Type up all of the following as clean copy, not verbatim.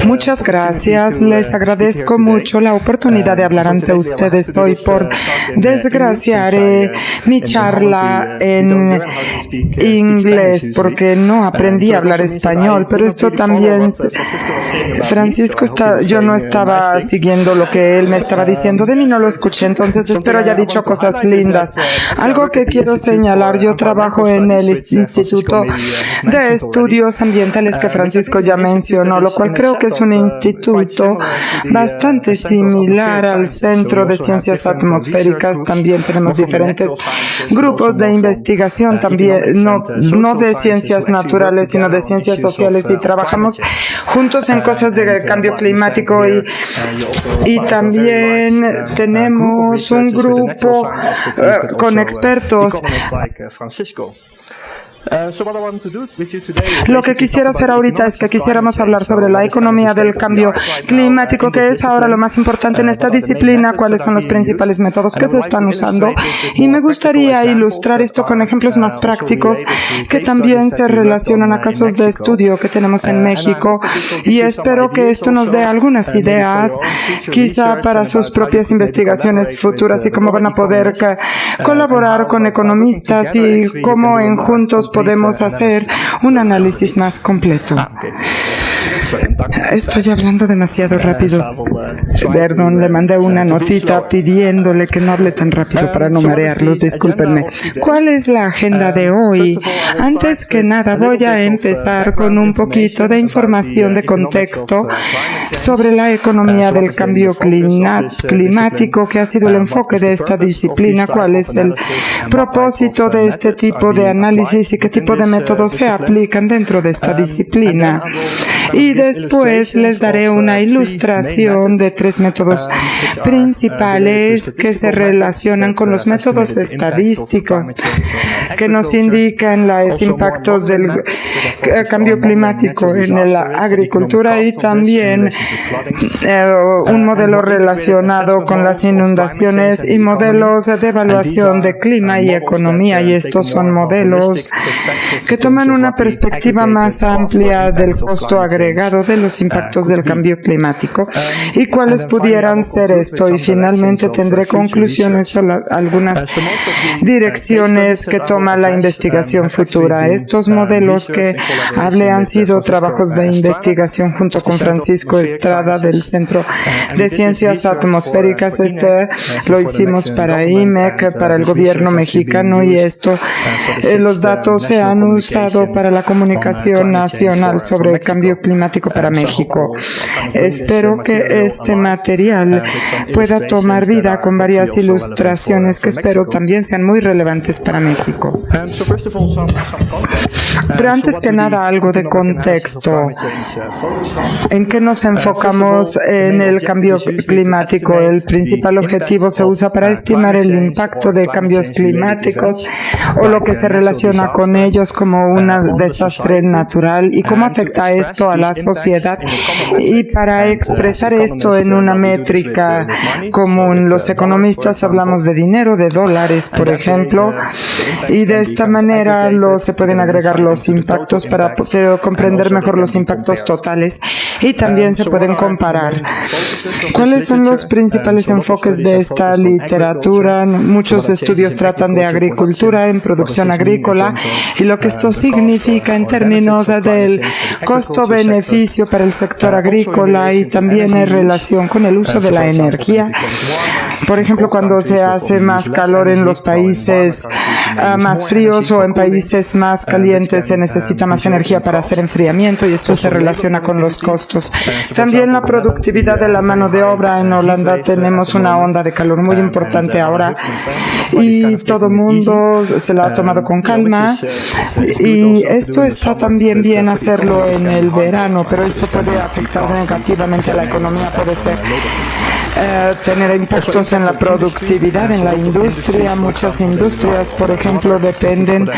Muchas gracias. Les agradezco mucho la oportunidad de hablar ante ustedes hoy. Por desgracia, haré mi charla en inglés porque no aprendí a hablar español, pero esto también, yo no estaba siguiendo lo que él me estaba diciendo de mí, no lo escuché, entonces espero haya dicho cosas lindas. Algo que quiero señalar, yo trabajo en el Instituto de Estudios Ambientales que Francisco ya mencionó, lo cual creo que es un instituto bastante similar al Centro de Ciencias Atmosféricas. También tenemos diferentes grupos de investigación, también no de ciencias naturales, sino de ciencias sociales, y trabajamos juntos en cosas de cambio climático, y también tenemos un grupo con expertos. Lo que quisiera hacer ahorita es que quisiéramos hablar sobre la economía del cambio climático, que es ahora lo más importante en esta disciplina, cuáles son los principales métodos que se están usando, y me gustaría ilustrar esto con ejemplos más prácticos que también se relacionan a casos de estudio que tenemos en México, y espero que esto nos dé algunas ideas, quizá para sus propias investigaciones futuras, y cómo van a poder colaborar con economistas y cómo en juntos podemos hacer un análisis más completo. Estoy hablando demasiado rápido. Perdón, le mandé una notita pidiéndole que no hable tan rápido para no marearlos, discúlpenme. ¿Cuál es la agenda de hoy? Antes que nada, voy a empezar con un poquito de información de contexto sobre la economía del cambio climático, que ha sido el enfoque de esta disciplina, cuál es el propósito de este tipo de análisis y qué tipo de métodos se aplican dentro de esta disciplina. Y después les daré una ilustración de tres métodos principales que se relacionan con los métodos estadísticos que nos indican los impactos del cambio climático en la agricultura, y también un modelo relacionado con las inundaciones y modelos de evaluación de clima y economía. Y estos son modelos que toman una perspectiva más amplia del costo agregado de los impactos del cambio climático y cuáles pudieran ser esto. Y finalmente tendré conclusiones sobre algunas direcciones que toma la investigación futura. Estos modelos que hablé han sido trabajos de investigación junto con Francisco Estrada del Centro de Ciencias Atmosféricas. Lo hicimos para IMEC, para el gobierno mexicano, y los datos se han usado para la comunicación nacional sobre el cambio climático para México. Espero que este material pueda tomar vida con varias ilustraciones que espero también sean muy relevantes para México. Pero antes que nada, algo de contexto. ¿En qué nos enfocamos en el cambio climático? El principal objetivo se usa para estimar el impacto de cambios climáticos o lo que se relaciona con ellos como un desastre natural y cómo afecta esto a la sociedad. Y para expresar esto en una métrica común, los economistas hablamos de dinero, de dólares, por ejemplo, y de esta manera se pueden agregar los impactos para poder comprender mejor los impactos totales, y también se pueden comparar. ¿Cuáles son los principales enfoques de esta literatura? Muchos estudios tratan de agricultura, en producción agrícola, y lo que esto significa en términos del costo-beneficio para el sector agrícola, y también en relación con el uso de la energía. Por ejemplo, cuando se hace más calor en los países más fríos o en países más calientes, se necesita más energía para hacer enfriamiento, y esto se relaciona con los costos. También la productividad de la mano de obra. En Holanda tenemos una onda de calor muy importante ahora, y todo el mundo se la ha tomado con calma, y esto está también bien hacerlo en el verano, pero esto puede afectar negativamente a la economía, puede ser tener impactos en la productividad, en la industria. Muchas industrias, por ejemplo, dependen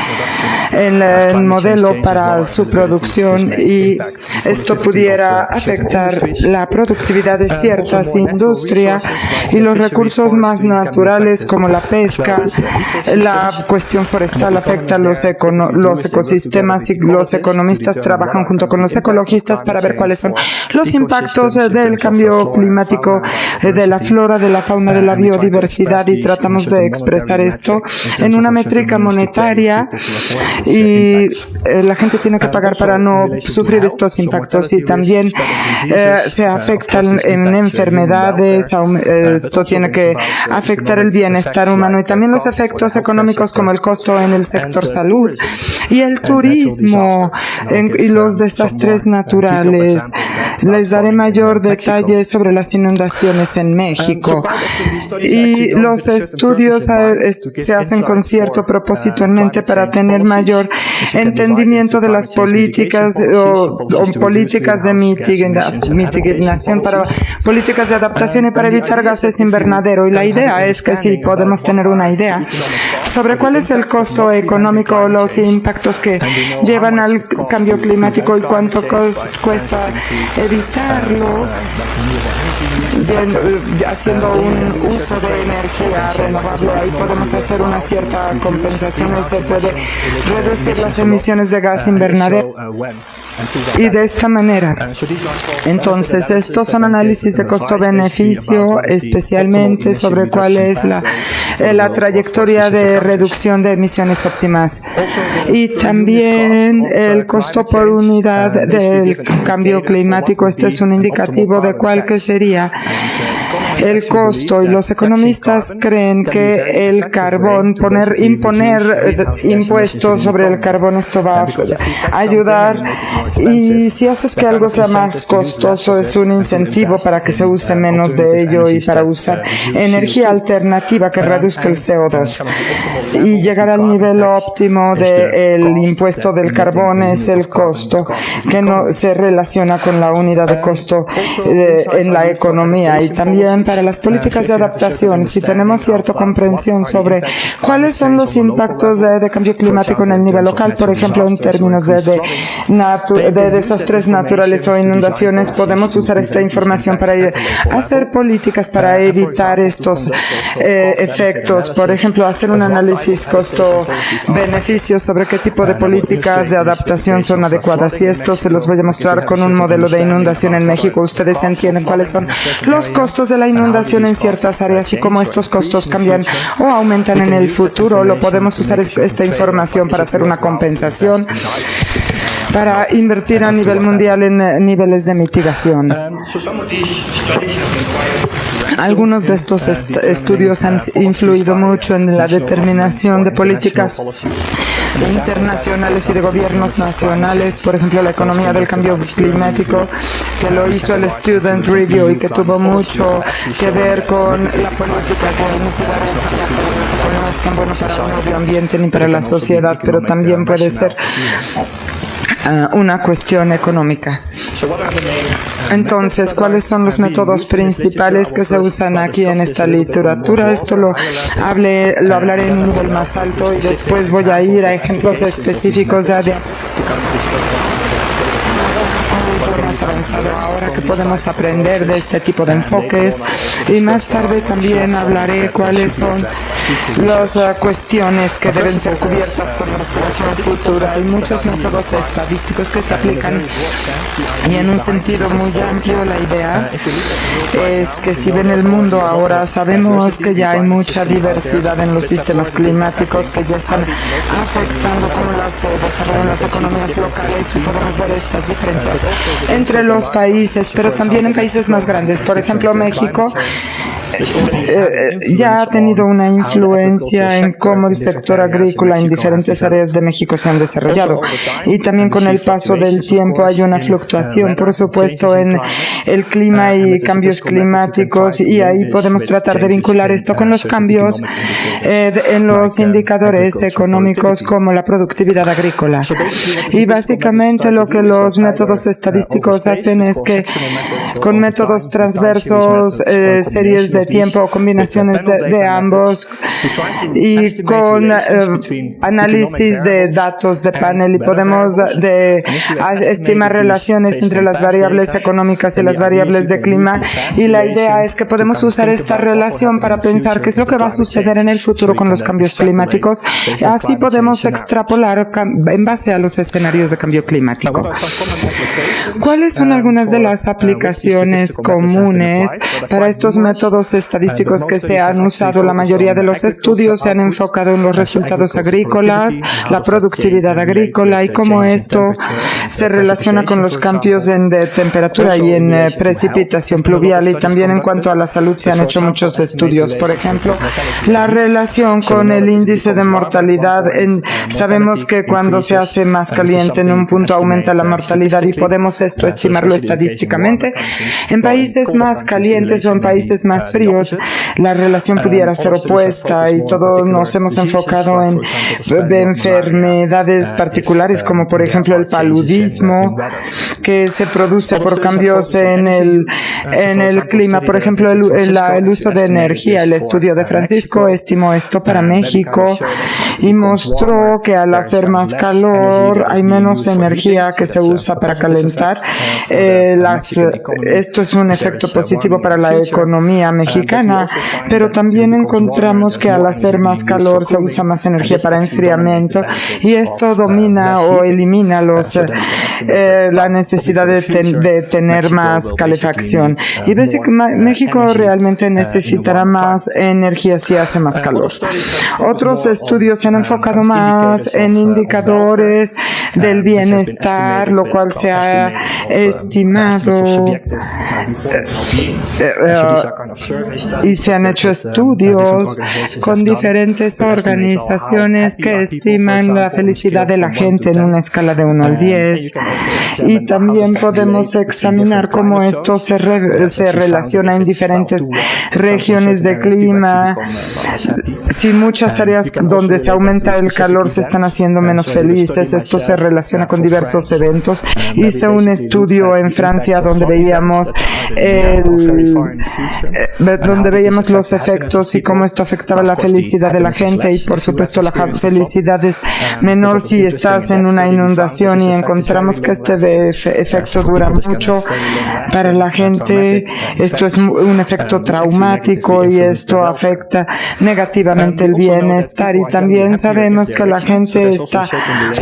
el modelo para su producción, y esto pudiera afectar la productividad de ciertas industrias y los recursos más naturales como la pesca. La cuestión forestal afecta los ecosistemas, y los economistas trabajan junto con los ecologistas economistas para ver cuáles son los impactos del cambio climático, de la flora, de la fauna, de la biodiversidad, y tratamos de expresar esto en una métrica monetaria, y la gente tiene que pagar para no sufrir estos impactos, y también se afectan en enfermedades, esto tiene que afectar el bienestar humano y también los efectos económicos como el costo en el sector salud y el turismo y los desastres naturales. Les daré mayor detalle sobre las inundaciones en México. Y los estudios se hacen con cierto propósito en mente para tener mayor entendimiento de las políticas o políticas de mitigación, para políticas de adaptación y para evitar gases invernadero. Y la idea es que sí podemos tener una idea sobre cuál es el costo económico o los impactos que llevan al cambio climático y cuánto cuesta evitarlo, haciendo un uso de energía renovable. Ahí podemos hacer una cierta compensación y se puede reducir las emisiones de gas invernadero. Y de esta manera, entonces, estos son análisis de costo-beneficio, especialmente sobre cuál es la trayectoria de reducción de emisiones óptimas. Y también el costo por unidad del cambio climático. Este es un indicativo de cuál que sería el costo. Y los economistas creen que el carbón, imponer impuestos sobre el carbón, esto va a ayudar. Y si haces que algo sea más costoso, es un incentivo para que se use menos de ello y para usar energía alternativa que reduzca el CO2. Y llegar al nivel óptimo del impuesto del carbón es el costo que no se relaciona con la unidad de costo en la economía. Y también para las políticas de adaptación, si tenemos cierta comprensión sobre cuáles son los impactos de cambio climático en el nivel local, por ejemplo, en términos de desastres naturales o inundaciones, podemos usar esta información para hacer políticas para evitar estos efectos. Por ejemplo, hacer un análisis costo-beneficio sobre qué tipo de políticas de adaptación son adecuadas. Y esto se los voy a mostrar con un modelo de inundación en México. Ustedes entienden cuáles son los costos de la inundación en ciertas áreas y cómo estos costos cambian o aumentan en el futuro. Lo podemos usar esta información para hacer una compensación, para invertir a nivel mundial en niveles de mitigación. Algunos de estos estudios han influido mucho en la determinación de políticas internacionales y de gobiernos nacionales. Por ejemplo, la economía del cambio climático, que lo hizo el Student Review y que tuvo mucho que ver con la política de mitigar el cambio. No es tan bueno para el medio ambiente ni para la sociedad, pero también puede ser una cuestión económica. Entonces, ¿cuáles son los métodos principales que se usan aquí en esta literatura? Esto lo hablaré en un nivel más alto y después voy a ir a ejemplos específicos ya de más avanzado ahora que podemos aprender de este tipo de enfoques, y más tarde también hablaré cuáles son las cuestiones que deben ser cubiertas por la exploración futura. Hay muchos métodos estadísticos que se aplican y en un sentido muy amplio la idea es que si ven el mundo ahora, sabemos que ya hay mucha diversidad en los sistemas climáticos que ya están afectando cómo se desarrollan las economías locales, y podemos ver estas diferencias entre los países, pero también en países más grandes. Por ejemplo, México ya ha tenido una influencia en cómo el sector agrícola en diferentes áreas de México se han desarrollado. Y también con el paso del tiempo hay una fluctuación, por supuesto, en el clima y cambios climáticos, y ahí podemos tratar de vincular esto con los cambios en los indicadores económicos como la productividad agrícola. Y básicamente lo que los métodos estadísticos hacen es que con métodos transversos, series de tiempo o combinaciones de ambos, y con análisis de datos de panel y podemos estimar relaciones entre las variables económicas y las variables de clima, y la idea es que podemos usar esta relación para pensar qué es lo que va a suceder en el futuro con los cambios climáticos. Así podemos extrapolar en base a los escenarios de cambio climático. ¿Cuáles son algunas de las aplicaciones comunes para estos métodos estadísticos que se han usado? La mayoría de los estudios se han enfocado en los resultados agrícolas, la productividad agrícola y cómo esto se relaciona con los cambios de temperatura y en precipitación pluvial, y también en cuanto a la salud se han hecho muchos estudios. Por ejemplo, la relación con el índice de mortalidad. Sabemos que cuando se hace más caliente en un punto aumenta la mortalidad y podemos esto estimarlo estadísticamente. En países más calientes o en países más fríos, la relación pudiera ser opuesta y todos nos hemos enfocado en enfermedades particulares como por ejemplo el paludismo que se produce por cambios en el clima. Por ejemplo, el uso de energía. El estudio de Francisco estimó esto para México y mostró que al hacer más calor hay menos energía que se usa para calentar. Esto es un efecto positivo para la economía mexicana, pero también encontramos que al hacer más calor se usa más energía para enfriamiento y esto domina o elimina la necesidad de tener más calefacción. Y ves que México realmente necesitará más energía si hace más calor. Otros estudios se han enfocado más en indicadores del bienestar, lo cual se ha estimado y se han hecho estudios con diferentes organizaciones que estiman la felicidad de la gente en una escala de 1 al 10, y también podemos examinar cómo esto se relaciona en diferentes regiones de clima. Si muchas áreas donde se aumenta el calor se están haciendo menos felices, esto se relaciona con diversos eventos. Hice un estudio en Francia donde veíamos los efectos y cómo esto afectaba la felicidad de la gente, y por supuesto la felicidad es menor si estás en una inundación, y encontramos que este efecto dura mucho para la gente. Esto es un efecto traumático y esto afecta negativamente el bienestar, y también sabemos que la gente está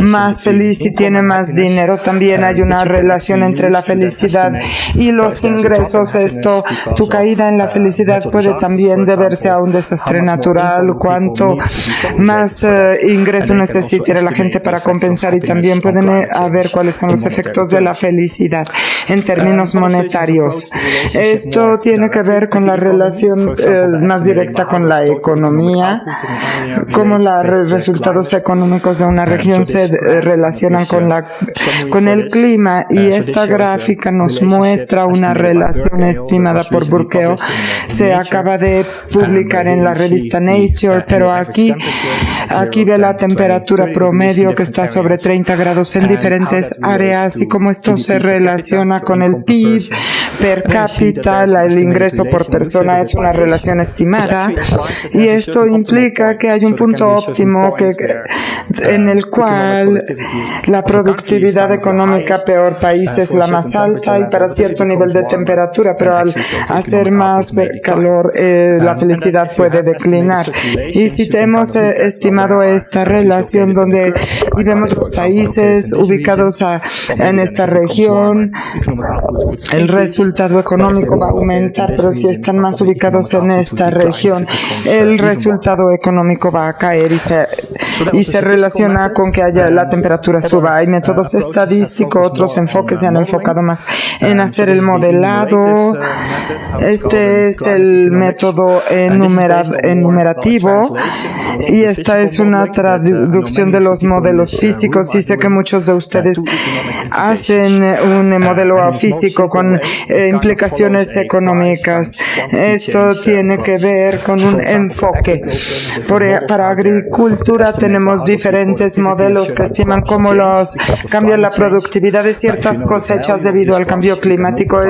más feliz y tiene más dinero. También hay una relación entre la felicidad y los ingresos. Tu caída en la felicidad puede también deberse a un desastre natural. Cuanto más ingreso necesite la gente para compensar, y también pueden ver cuáles son los efectos de la felicidad en términos monetarios. Esto tiene que ver con la relación más directa con la economía, cómo los resultados económicos de una región se relacionan con el clima, y esta gráfica nos muestra una relación estimada por Burkeo. Se acaba de publicar en la revista Nature, pero aquí ve la temperatura promedio que está sobre 30 grados en diferentes áreas y cómo esto se relaciona con el PIB per cápita. El ingreso por persona es una relación estimada, y esto implica que hay un punto óptimo en el cual la productividad económica peor país es la más alta y para cierto nivel de temperatura, pero al hacer más calor la felicidad puede declinar. Y si hemos estimado esta relación donde vemos países ubicados en esta región, el resultado económico va a aumentar, pero si están más ubicados en esta región, el resultado económico va a caer y se relaciona con que la temperatura suba. Hay métodos estadísticos, otros enfoques se han enfocado más en hacer el modelado. Este es el método enumerativo, y esta es una traducción de los modelos físicos, y sé que muchos de ustedes hacen un modelo físico con implicaciones económicas. Esto tiene que ver con un enfoque. Para agricultura tenemos diferentes modelos que estiman cómo cambia la productividad de ciertas cosechas debido al cambio climático.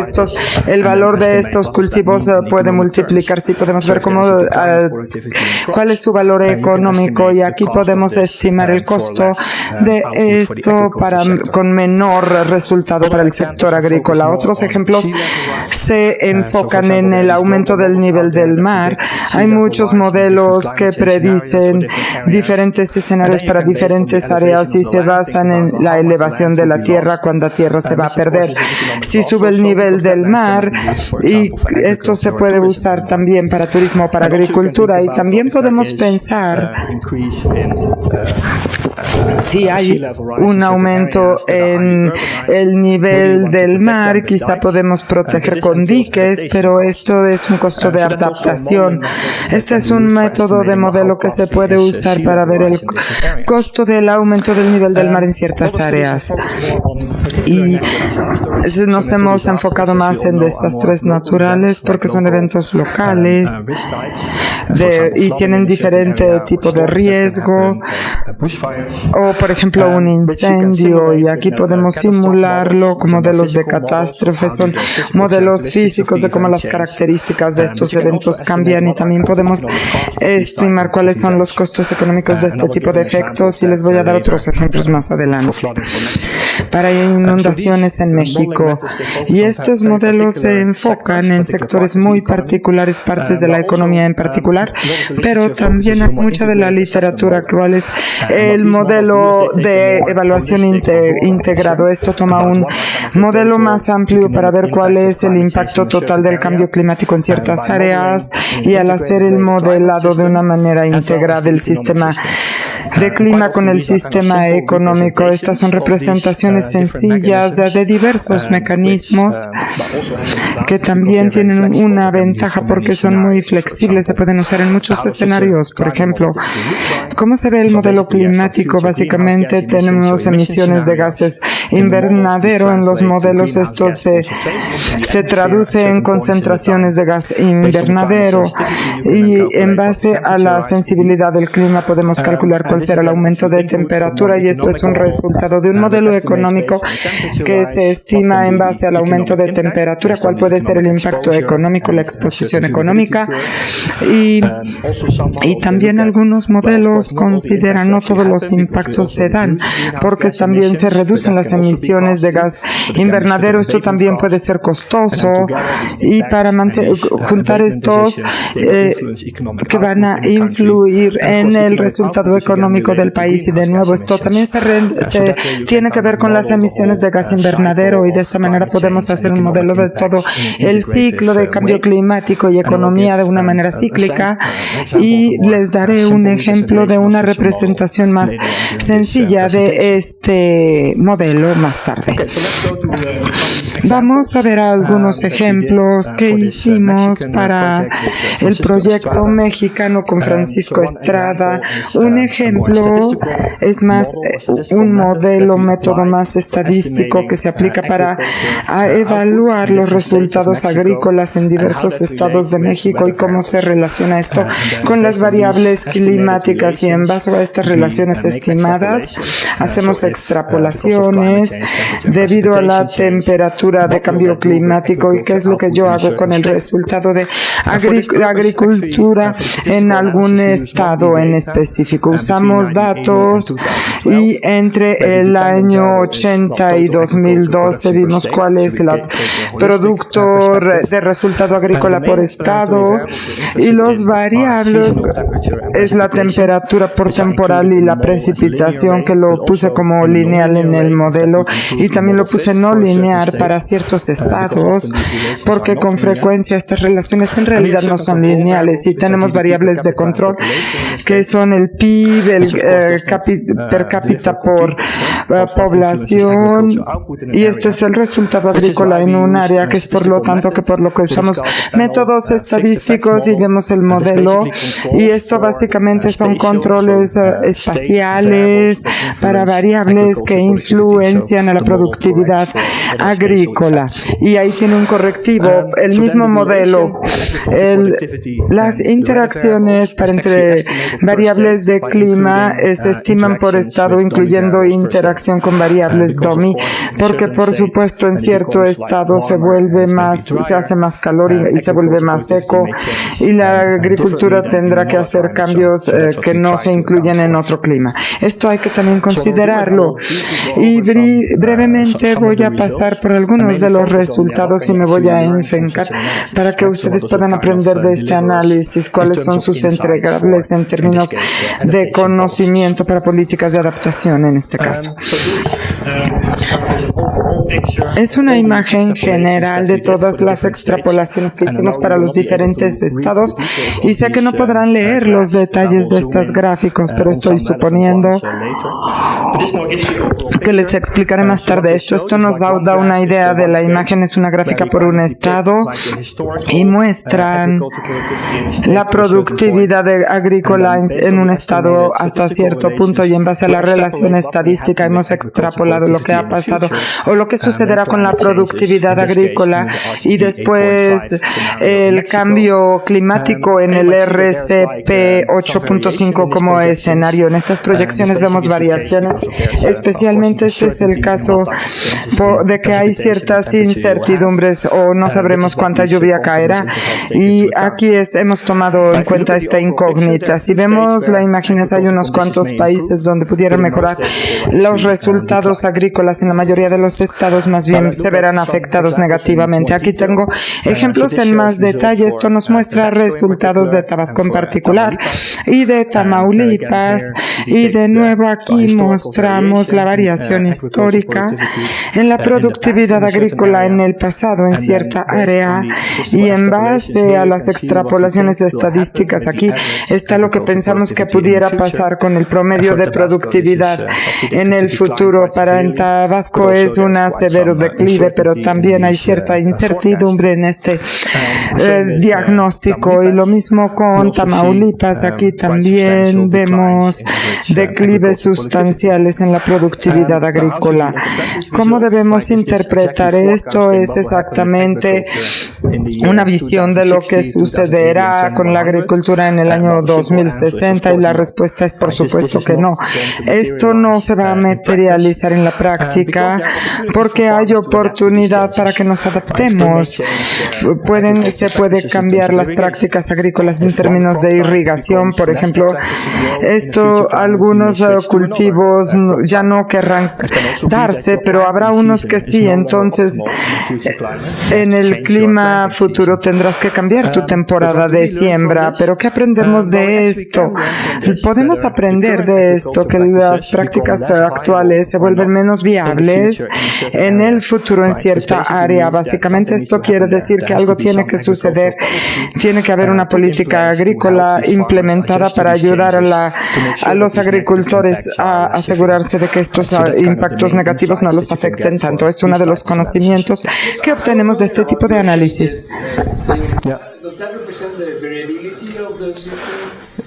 El valor de estos cultivos puede multiplicarse, y podemos ver cuál es su valor económico climático, y aquí podemos estimar el costo de esto con menor resultado para el sector agrícola. Otros ejemplos se enfocan en el aumento del nivel del mar. Hay muchos modelos que predicen diferentes escenarios para diferentes áreas y se basan en la elevación de la tierra cuando la tierra se va a perder. Si sube el nivel del mar, y esto se puede usar también para turismo, para agricultura, y también podemos pensar si hay un aumento en el nivel del mar, quizá podemos proteger con diques, pero esto es un costo de adaptación. Este es un método de modelo que se puede usar para ver el costo del aumento del nivel del mar en ciertas áreas. Y nos hemos enfocado más en desastres naturales porque son eventos locales y tienen diferente tipo de riesgo, o por ejemplo un incendio, y aquí podemos simularlo con modelos de catástrofes. Son modelos físicos de cómo las características de estos eventos cambian, y también podemos estimar cuáles son los costos económicos de este tipo de efectos, y les voy a dar otros ejemplos más adelante. Para inundaciones en México, y estos modelos se enfocan en sectores muy particulares, partes de la economía en particular, pero también hay mucha de la literatura. ¿Cuál es el modelo de evaluación integrado? Esto toma un modelo más amplio para ver cuál es el impacto total del cambio climático en ciertas áreas, y al hacer el modelado de una manera integrada el sistema de clima con el sistema económico. Estas son representaciones sencillas de diversos mecanismos que también tienen una ventaja porque son muy flexibles, se pueden usar en muchos escenarios. Por ejemplo, ¿cómo se ve el modelo climático? Básicamente tenemos emisiones de gases invernadero en los modelos. Esto se traduce en concentraciones de gas invernadero, y en base a la sensibilidad del clima podemos calcular cuál será el aumento de temperatura, y esto es un resultado de un modelo económico que se estima en base al aumento de temperatura, cuál puede ser el impacto económico, la exposición económica, y también algunos modelos consideran no todos los impactos se dan, porque también se reducen las emisiones de gas invernadero. Esto también puede ser costoso, y para juntar estos que van a influir en el resultado económico del país. Y de nuevo, esto también se tiene que ver con las emisiones de gas invernadero, y de esta manera podemos hacer un modelo de todo el ciclo de cambio climático y economía de una manera cíclica, y les daré un ejemplo de una representación más sencilla de este modelo más tarde. Vamos a ver algunos ejemplos que hicimos para el proyecto mexicano con Francisco Estrada. Un ejemplo es más un modelo, método más estadístico que se aplica para evaluar los resultados agrícolas en diversos estados de México y cómo se relaciona esto con las variables climáticas, y en base a estas relaciones estimadas hacemos extrapolaciones debido a la temperatura de cambio climático. ¿Y qué es lo que yo hago con el resultado de agricultura en algún estado en específico? Usamos datos, y entre el año 80 y 2012 vimos cuál es el producto de resultado agrícola por estado, y los variables es la temperatura por temporal y la precipitación, que lo puse como lineal en el modelo, y también lo puse no lineal para ciertos estados, porque con frecuencia estas relaciones en realidad no son lineales, y tenemos variables de control que son el PIB, el per cápita por población, y este es el resultado agrícola en un área, que es por lo tanto que por lo que usamos métodos estadísticos y vemos el modelo, y esto básicamente son controles espaciales para variables que influencian a la productividad agrícola, y ahí tiene un correctivo, el mismo modelo, las interacciones entre variables de clima clima se estiman por estado, incluyendo interacción con variables DOMI, porque por supuesto en cierto estado se hace más calor y se vuelve más seco, y la agricultura tendrá que hacer cambios que no se incluyen en otro clima. Esto hay que también considerarlo. Y brevemente voy a pasar por algunos de los resultados y me voy a enfocar para que ustedes puedan aprender de este análisis cuáles son sus entregables en términos de conocimiento para políticas de adaptación en este caso. Es una imagen general de todas las extrapolaciones que hicimos para los diferentes estados y sé que no podrán leer los detalles de estos gráficos, pero estoy suponiendo que les explicaré más tarde esto. Esto nos da una idea de la imagen. Es una gráfica por un estado y muestran la productividad agrícola en un estado hasta cierto punto, y en base a la relación estadística hemos extrapolado lo que ha pasado o lo que sucederá con la productividad agrícola y después el cambio climático en el RCP 8.5 como escenario. En estas proyecciones vemos variaciones, especialmente este es el caso de que hay ciertas incertidumbres o no sabremos cuánta lluvia caerá, y aquí hemos tomado en cuenta esta incógnita. Si vemos la imagen, hay unos cuantos países donde pudieran mejorar los resultados agrícolas. En la mayoría de los estados más bien se verán afectados negativamente. Aquí tengo ejemplos en más detalle. Esto nos muestra resultados de Tabasco en particular y de Tamaulipas, y de nuevo aquí mostramos la variación histórica en la productividad agrícola en el pasado en cierta área, y en base a las extrapolaciones estadísticas aquí está lo que pensamos que pudiera pasar con el promedio de productividad en el futuro. Para en Tabasco es un severo declive, pero también hay cierta incertidumbre en este diagnóstico, y lo mismo con Tamaulipas. Aquí también vemos declives sustanciales en la productividad agrícola. ¿Cómo debemos interpretar esto? Es exactamente una visión de lo que sucederá con la agricultura en el año 2060, y la respuesta es por supuesto que no. Esto no se va a materializar en la práctica porque hay oportunidad para que nos adaptemos. Se puede cambiar las prácticas agrícolas en términos de irrigación, por ejemplo. Algunos cultivos ya no querrán darse, pero habrá unos que sí. Entonces, en el clima futuro tendrás que cambiar tu temporada de siembra. Pero ¿qué aprendemos de esto? Podemos aprender de esto que las prácticas actuales se vuelven menos viables en el futuro en cierta área. Básicamente esto quiere decir que algo tiene que suceder. Tiene que haber una política agrícola implementada para ayudar a los agricultores a asegurarse de que estos impactos negativos no los afecten tanto. Es uno de los conocimientos que obtenemos de este tipo de análisis. Does that represent the variability of the system?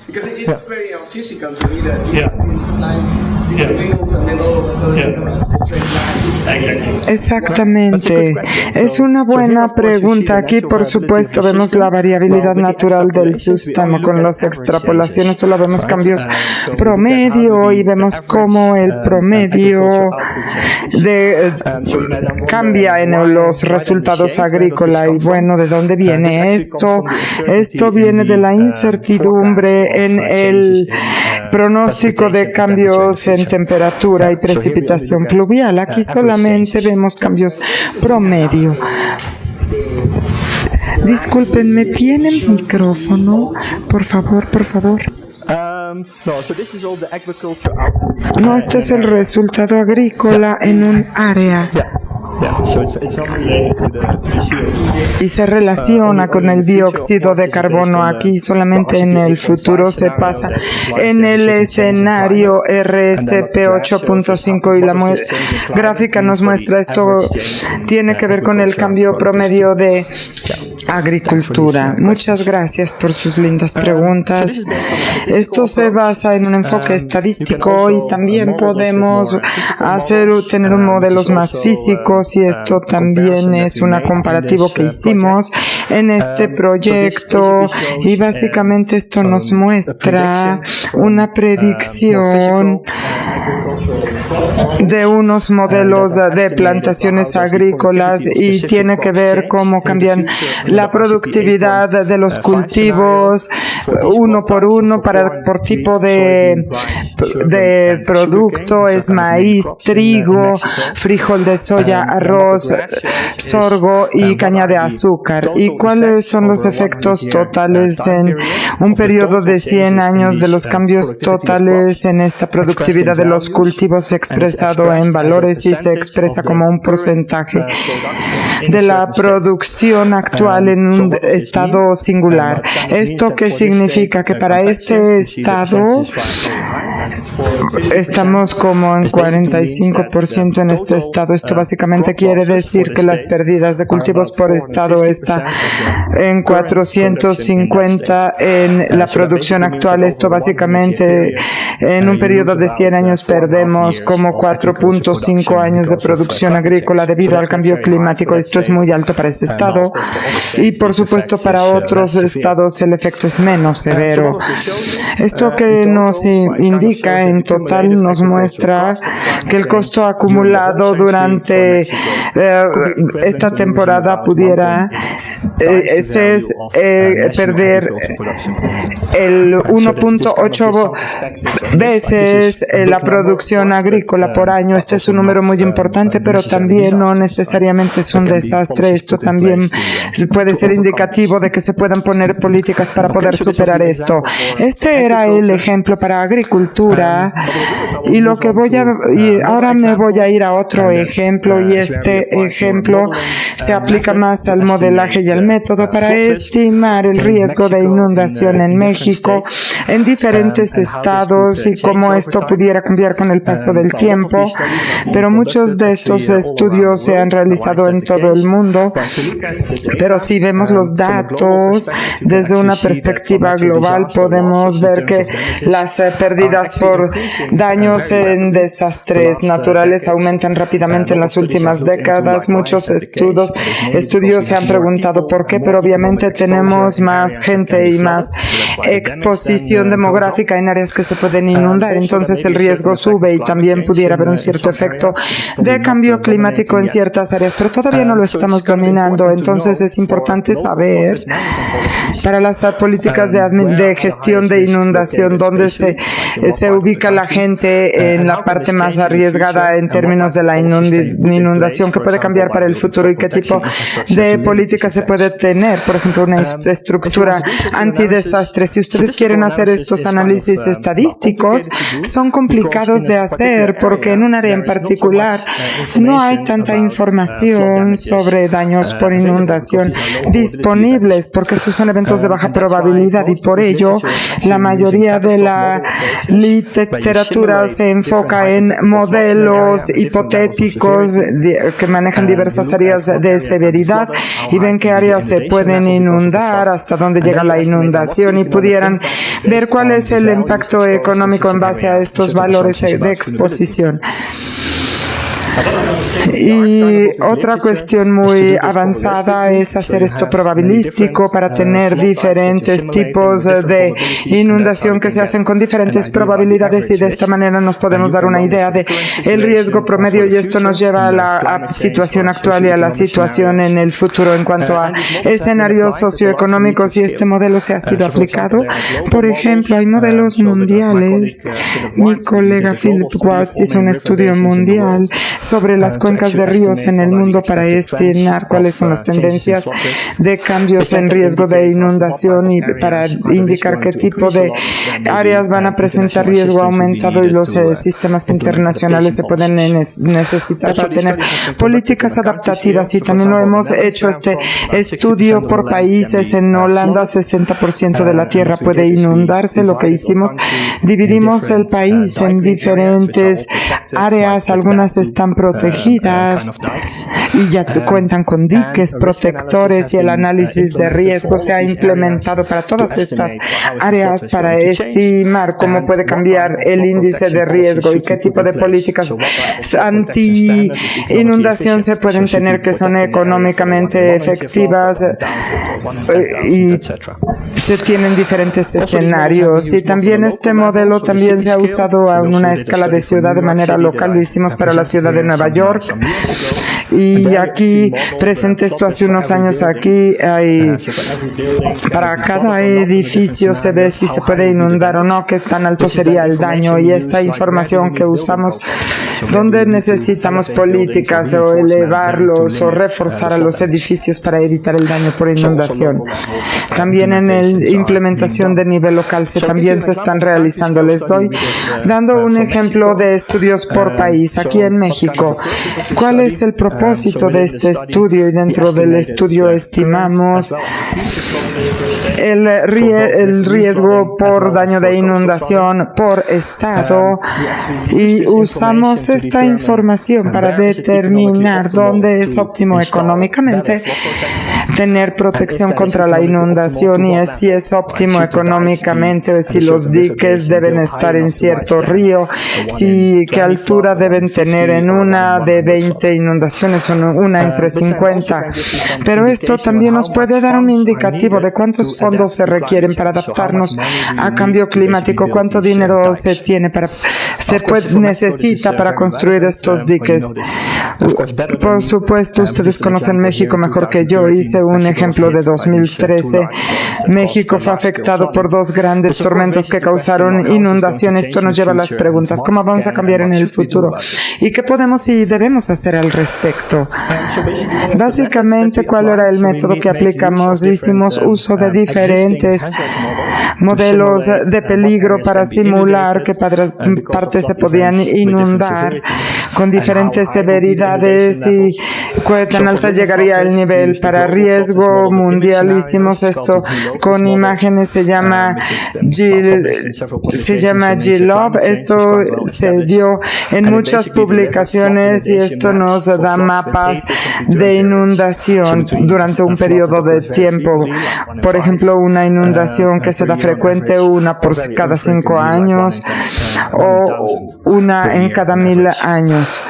Because it's very physical to me that Exactamente. Es una buena pregunta. Aquí, por supuesto, vemos la variabilidad natural del sistema. Con las extrapolaciones solo vemos cambios promedio y vemos cómo el promedio cambia en los resultados agrícolas. Y bueno, ¿de dónde viene esto? Esto viene de la incertidumbre en el pronóstico de cambios en temperatura y precipitación pluvial. Aquí solamente vemos cambios promedio. Discúlpenme, ¿tienen micrófono? Por favor, por favor. No, este es el resultado agrícola en un área. Y se relaciona con el dióxido de carbono. Aquí solamente en el futuro se pasa en el escenario RCP 8.5 y la gráfica nos muestra esto. Tiene que ver con el cambio promedio de agricultura. Muchas gracias por sus lindas preguntas. Esto se basa en un enfoque estadístico y también podemos tener modelos más físicos riesgos, y esto también es un comparativo que hicimos en este proyecto, y básicamente esto nos muestra una predicción de unos modelos de plantaciones agrícolas, y tiene que ver cómo cambian la productividad de los cultivos uno por uno por tipo de producto. Es maíz, trigo, frijol de soya, arroz, sorgo y caña de azúcar. ¿Y cuáles son los efectos totales en un periodo de 100 años de los cambios totales en esta productividad de los cultivos expresado en valores, y se expresa como un porcentaje de la producción actual en un estado singular? ¿Esto qué significa? Que para este estado estamos como en 45% en este estado. Esto básicamente quiere decir que las pérdidas de cultivos por estado está en 450 en la producción actual. Esto básicamente en un periodo de 100 años perdemos como 4.5 años de producción agrícola debido al cambio climático. Esto es muy alto para este estado, y por supuesto para otros estados el efecto es menos severo. Esto que nos indica en total nos muestra que el costo acumulado durante esta temporada pudiera perder el 1.8 veces la producción agrícola por año. Este es un número muy importante, pero también no necesariamente es un desastre. Esto también puede ser indicativo de que se puedan poner políticas para poder superar esto. Este era el ejemplo para agricultura, y ahora me voy a ir a otro ejemplo, y este ejemplo se aplica más al modelaje y al método para estimar el riesgo de inundación en México en diferentes estados y cómo esto pudiera cambiar con el paso del tiempo. Pero muchos de estos estudios se han realizado en todo el mundo, pero si vemos los datos desde una perspectiva global, podemos ver que las pérdidas por daños en desastres naturales aumentan rápidamente en las últimas décadas. Muchos estudios se han preguntado por qué, pero obviamente tenemos más gente y más exposición demográfica en áreas que se pueden inundar, entonces el riesgo sube, y también pudiera haber un cierto efecto de cambio climático en ciertas áreas, pero todavía no lo estamos dominando. Entonces es importante saber para las políticas de gestión de inundación dónde se ubica la gente en la parte más arriesgada en términos de la inundación, que puede cambiar para el futuro, y qué tipo de política se puede tener. Por ejemplo, una estructura antidesastre. Si ustedes quieren hacer estos análisis estadísticos, son complicados de hacer porque en un área en particular no hay tanta información sobre daños por inundación disponibles, porque estos son eventos de baja probabilidad, y por ello la mayoría de la literatura se enfoca en modelos hipotéticos que manejan diversas áreas de severidad y ven qué áreas se pueden inundar, hasta dónde llega la inundación, y pudieran ver cuál es el impacto económico en base a estos valores de exposición. Y otra cuestión muy avanzada es hacer esto probabilístico para tener diferentes tipos de inundación que se hacen con diferentes probabilidades, y de esta manera nos podemos dar una idea de el riesgo promedio, y esto nos lleva a la situación actual y a la situación en el futuro en cuanto a escenarios socioeconómicos, y este modelo se ha sido aplicado. Por ejemplo, hay modelos mundiales. Mi colega Philip Watts hizo un estudio mundial sobre las cuencas de ríos en el mundo para estimar cuáles son las tendencias de cambios en riesgo de inundación y para indicar qué tipo de áreas van a presentar riesgo aumentado, y los sistemas internacionales se pueden necesitar para tener políticas adaptativas. Y también lo hemos hecho este estudio por países. En Holanda 60% de la tierra puede inundarse. Lo que hicimos, dividimos el país en diferentes áreas. Algunas están protegidas y ya cuentan con diques protectores, y el análisis de riesgo se ha implementado para todas estas áreas para estimar cómo puede cambiar el índice de riesgo y qué tipo de políticas anti-inundación se pueden tener que son económicamente efectivas, y se tienen diferentes escenarios. Y también este modelo también se ha usado en una escala de ciudad de manera local. Lo hicimos para la ciudad de Nueva York, y aquí presenté esto hace unos años. Aquí para cada edificio se ve si se puede inundar o no, qué tan alto sería el daño, y esta información que usamos donde necesitamos políticas o elevarlos o reforzar a los edificios para evitar el daño por inundación. También en la implementación de nivel local también se están realizando. Les doy dando un ejemplo de estudios por país. Aquí en México, ¿cuál es el propósito de este estudio? Y dentro del estudio estimamos el riesgo por daño de inundación por estado, y usamos esta información para determinar dónde es óptimo económicamente tener protección contra la inundación, y si es óptimo económicamente, o si los diques deben estar en cierto río, qué altura deben tener en una de 20 inundaciones o una entre 50. Pero esto también nos puede dar un indicativo de cuántos fondos se requieren para adaptarnos a cambio climático, cuánto dinero necesita para construir estos diques. Por supuesto, ustedes conocen México mejor que yo. Hice un ejemplo de 2013. México fue afectado por dos grandes tormentas que causaron inundaciones. Esto nos lleva a las preguntas: ¿cómo vamos a cambiar en el futuro? ¿Y qué podemos y debemos hacer al respecto? Básicamente, ¿cuál era el método que aplicamos? Hicimos uso de diferentes modelos de peligro para simular qué partes se podían inundar con diferentes severidades y qué tan alta llegaría el nivel. Para riesgo mundial hicimos esto con imágenes, se llama GLOB. Esto se dio en muchas publicaciones, y esto nos da mapas de inundación durante un periodo de tiempo. Por ejemplo, una inundación que se da frecuente, una por cada 5 años o una en cada 1000 años.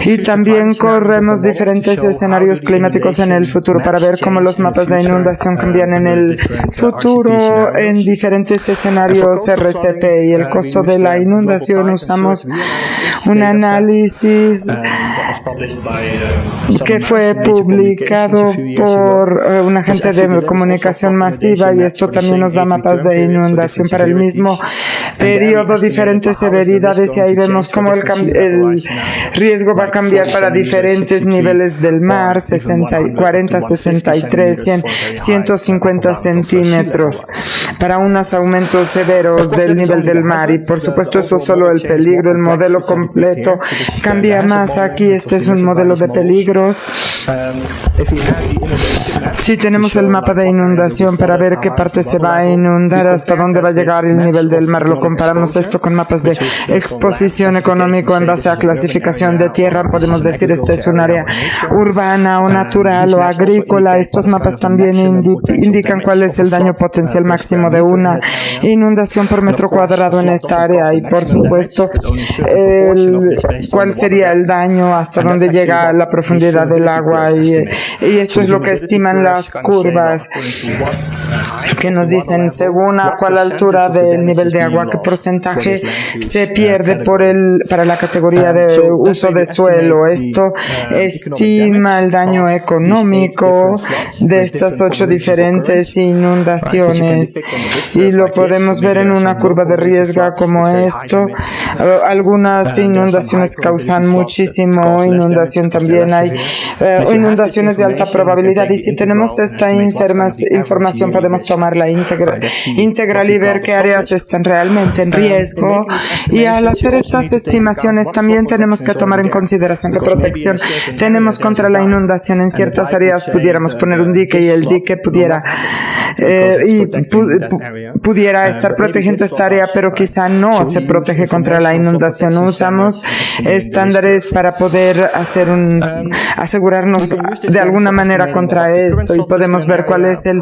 Y también corremos diferentes escenarios climáticos en el futuro para ver cómo los mapas de inundación cambian en el futuro en diferentes escenarios RCP y el costo de la inundación. Usamos un análisis que fue publicado por un agente de comunicación masiva, y esto también nos da mapas de inundación para el mismo periodo, diferentes severidades, y ahí vemos cómo el riesgo va a cambiar para diferentes niveles del mar: 40, 63, 100, 150 centímetros, para unos aumentos severos del nivel del mar. Y por supuesto, eso es solo el peligro. El modelo completo cambia más. Aquí este es un modelo de peligros. Si tenemos el mapa de inundación para ver qué parte se va a inundar, hasta dónde va a llegar el nivel del mar, lo comparamos esto con mapas de exposición económico en base a clasificación de tierra. Podemos decir esta es un área urbana o natural o agrícola. Estos mapas también indican cuál es el daño potencial máximo de una inundación por metro cuadrado en esta área, y por supuesto cuál sería el daño, hasta dónde llega la profundidad del agua, y esto es lo que estiman las curvas que nos dicen según a cuál altura del nivel de agua, qué porcentaje se pierde para la categoría de uso de suelo. Esto estima el daño económico de estas 8 diferentes inundaciones, y lo podemos ver en una curva de riesgo como esto. Algunas inundaciones causan muchísimo no inundación también hay inundaciones de alta probabilidad. Y si tenemos esta información, podemos tomarla integral y ver qué áreas están realmente en riesgo. Y al hacer estas estimaciones, también tenemos que tomar en consideración qué protección tenemos contra la inundación. En ciertas áreas pudiéramos poner un dique y el dique pudiera estar protegiendo esta área, pero quizá no se protege contra la inundación. Usamos estándares para poder asegurarnos de alguna manera contra esto, y podemos ver cuál es el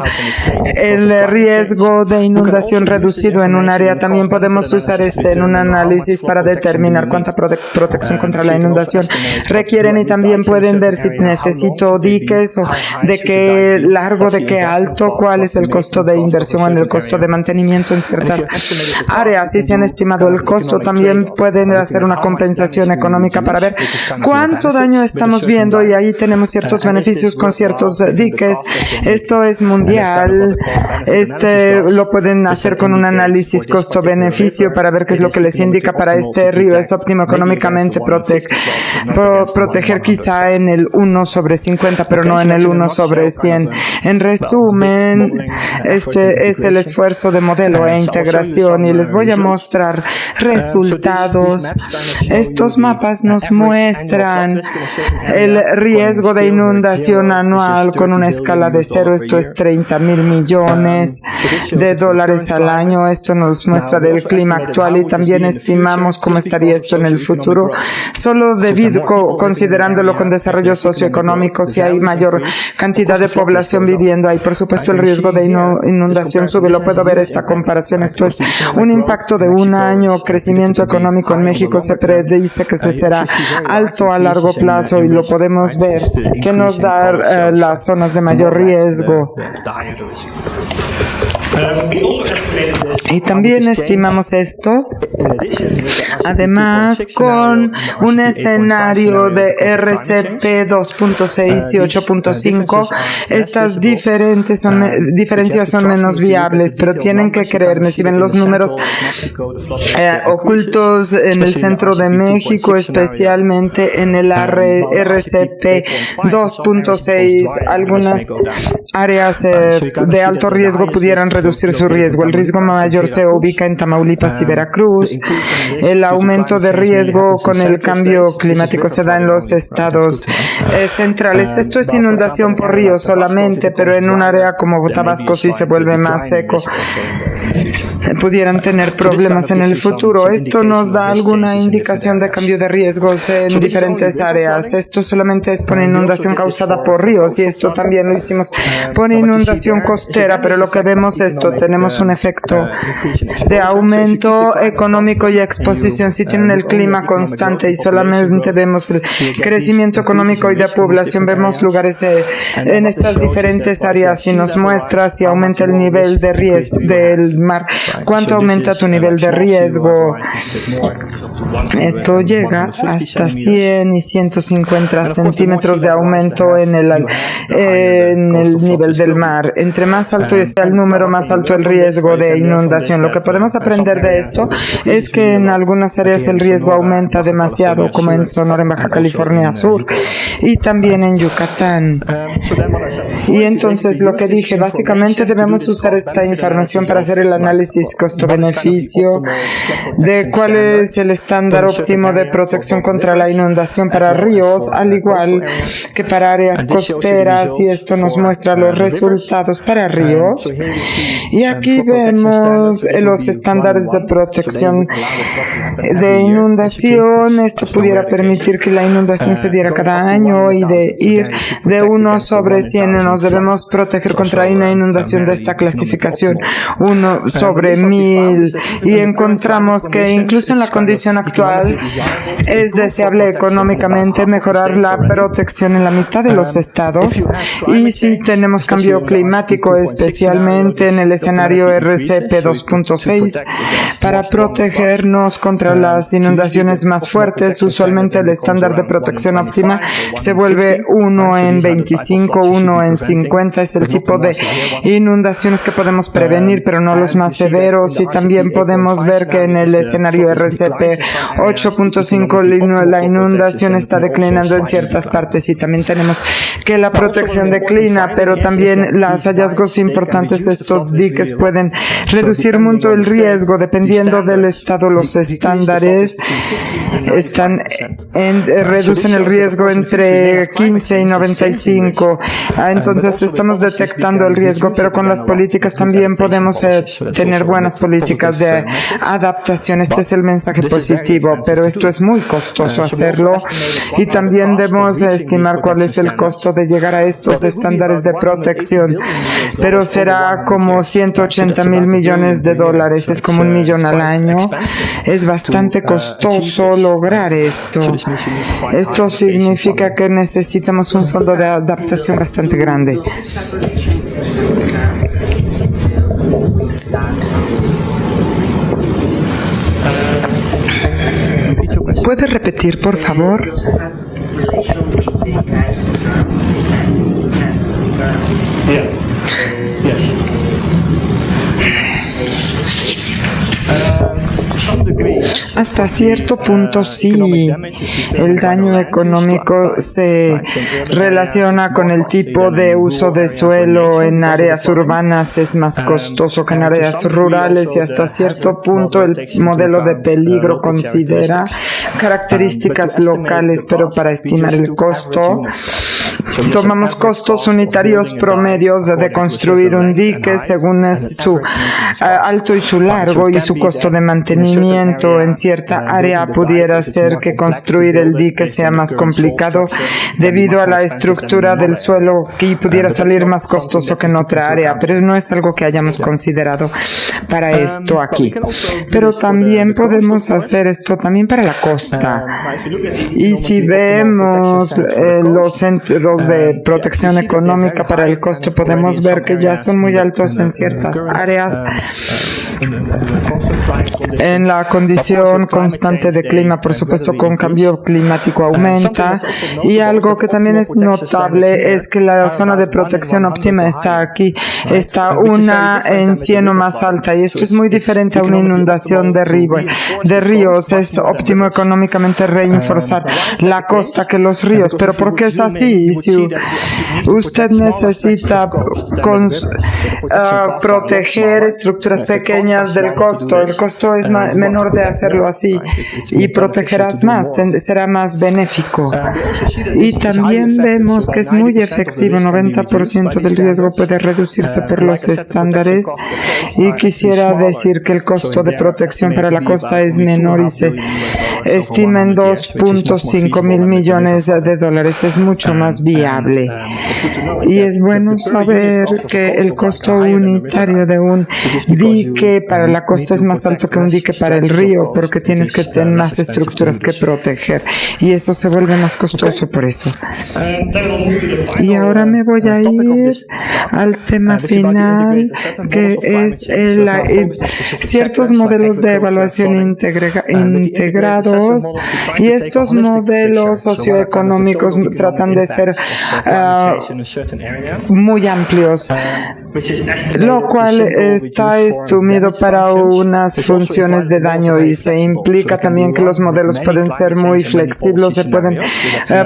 riesgo de inundación reducido en un área. También podemos usar en un análisis para determinar cuánta protección contra la inundación requieren, y también pueden ver si necesito diques o de qué largo, de qué alto, cuál es el costo de inversión en el costo de mantenimiento en ciertas áreas. Si se han estimado el costo, también pueden hacer una compensación económica para ver cuánto daño estamos viendo, y ahí tenemos ciertos beneficios con ciertos diques. Esto es mundial. Lo pueden hacer con un análisis costo-beneficio para ver qué es lo que les indica para este río. Es óptimo económicamente proteger quizá en el 1/50, pero no en el 1/100. En resumen, este es el esfuerzo de modelo e integración, y les voy a mostrar resultados. Estos mapas nos muestran el riesgo de inundación anual con una escala de 0. Esto es 30,000 millones de dólares al año. Esto nos muestra del clima actual, y también estimamos cómo estaría esto en el futuro, solo considerándolo con desarrollo socioeconómico. Si hay mayor cantidad de población viviendo ahí, por supuesto el riesgo de inundación sube. Lo puedo ver esta comparación. Esto es un impacto de un año. Crecimiento económico en México se predice que se será alto a largo plazo, y lo podemos ver que nos da las zonas de mayor riesgo. Y también estimamos esto, además, con un escenario de RCP 2.6 y 8.5. Estas diferencias son menos viables, pero tienen que creerme. Si ven los números ocultos en el centro de México, especialmente en el RCP 2.6, algunas áreas de alto riesgo pudieran reducir su riesgo. El riesgo mayor se ubica en Tamaulipas y Veracruz. El aumento de riesgo con el cambio climático se da en los estados centrales. Esto es inundación por río solamente, pero en un área como Tabasco sí se vuelve más seco. Pudieran tener problemas en el futuro. Esto nos da alguna indicación de cambio de riesgos en diferentes áreas. Esto solamente es por inundación causada por ríos, y esto también lo hicimos por inundación costera, pero lo que vemos tenemos un efecto de aumento económico y exposición. Si tienen el clima constante y solamente vemos el crecimiento económico y de población, vemos lugares en estas diferentes áreas, y nos muestra si aumenta el nivel de riesgo del mar. ¿Cuánto aumenta tu nivel de riesgo? Esto llega hasta 100 y 150 centímetros de aumento en el nivel del mar. Entre más alto sea el número, más alto el riesgo de inundación. Lo que podemos aprender de esto es que en algunas áreas el riesgo aumenta demasiado, como en Sonora, en Baja California Sur, y también en Yucatán. Y entonces lo que dije, básicamente debemos usar esta información para hacer el análisis costo-beneficio de cuál es el estándar óptimo de protección contra la inundación para ríos, al igual que para áreas costeras, y esto nos muestra los resultados para ríos. Y aquí vemos los estándares de protección de inundación. Esto pudiera permitir que la inundación se diera cada año, y de ir de 1/100 nos debemos proteger contra una inundación de esta clasificación, 1/1000, y encontramos que incluso en la condición actual es deseable económicamente mejorar la protección en la mitad de los estados. Y si tenemos cambio climático, especialmente en el escenario RCP 2.6, para protegernos contra las inundaciones más fuertes, usualmente el estándar de protección óptima se vuelve 1/25. 5, 1 en 50 es el tipo de inundaciones que podemos prevenir, pero no los más severos. Y también podemos ver que en el escenario RCP 8.5 la inundación está declinando en ciertas partes, y también tenemos que la protección declina, pero también los hallazgos importantes de estos diques pueden reducir mucho el riesgo. Dependiendo del estado, los estándares reducen el riesgo entre 15 y 95. Entonces estamos detectando el riesgo, pero con las políticas también podemos tener buenas políticas de adaptación. Este es el mensaje positivo, pero esto es muy costoso hacerlo, y también debemos estimar cuál es el costo de llegar a estos estándares de protección, pero será como 180,000 millones de dólares, es como $1 millón al año. Es bastante costoso lograr esto. Esto significa que necesitamos un fondo de adaptación bastante grande. ¿Puede repetir, por favor? Hasta cierto punto sí, el daño económico se relaciona con el tipo de uso de suelo. En áreas urbanas es más costoso que en áreas rurales, y hasta cierto punto el modelo de peligro considera características locales, pero para estimar el costo tomamos costos unitarios promedios de construir un dique según su alto y su largo y su costo de mantenimiento. En cierta área pudiera ser que construir el dique sea más complicado debido a la estructura del suelo, y pudiera salir más costoso que en otra área, pero no es algo que hayamos considerado para esto aquí. Pero también podemos hacer esto también para la costa. Y si vemos los centros de protección económica para el costo, podemos ver que ya son muy altos en ciertas áreas. En la condición constante de clima, por supuesto, con cambio climático aumenta, y algo que también es notable es que la zona de protección óptima está aquí, está una en 100 o más alta, y esto es muy diferente a una inundación de ríos. Es óptimo económicamente reforzar la costa que los ríos, pero ¿por qué es así? Si usted necesita proteger estructuras pequeñas del costo, el costo es menor de hacerlo así, y protegerás más, será más benéfico. Y también vemos que es muy efectivo, 90% del riesgo puede reducirse por los estándares, y quisiera decir que el costo de protección para la costa es menor y se estima en 2.5 mil millones de dólares, es mucho más viable. Y es bueno saber que el costo unitario de un dique para la costa es más alto que un dique para el río, porque tienes que tener más estructuras que proteger, y eso se vuelve más costoso por eso. Y ahora me voy a ir al tema final, que es ciertos modelos de evaluación integrados, y estos modelos socioeconómicos tratan de ser muy amplios, lo cual está estudiado para unas funciones de daño, y se implica también que los modelos pueden ser muy flexibles, se pueden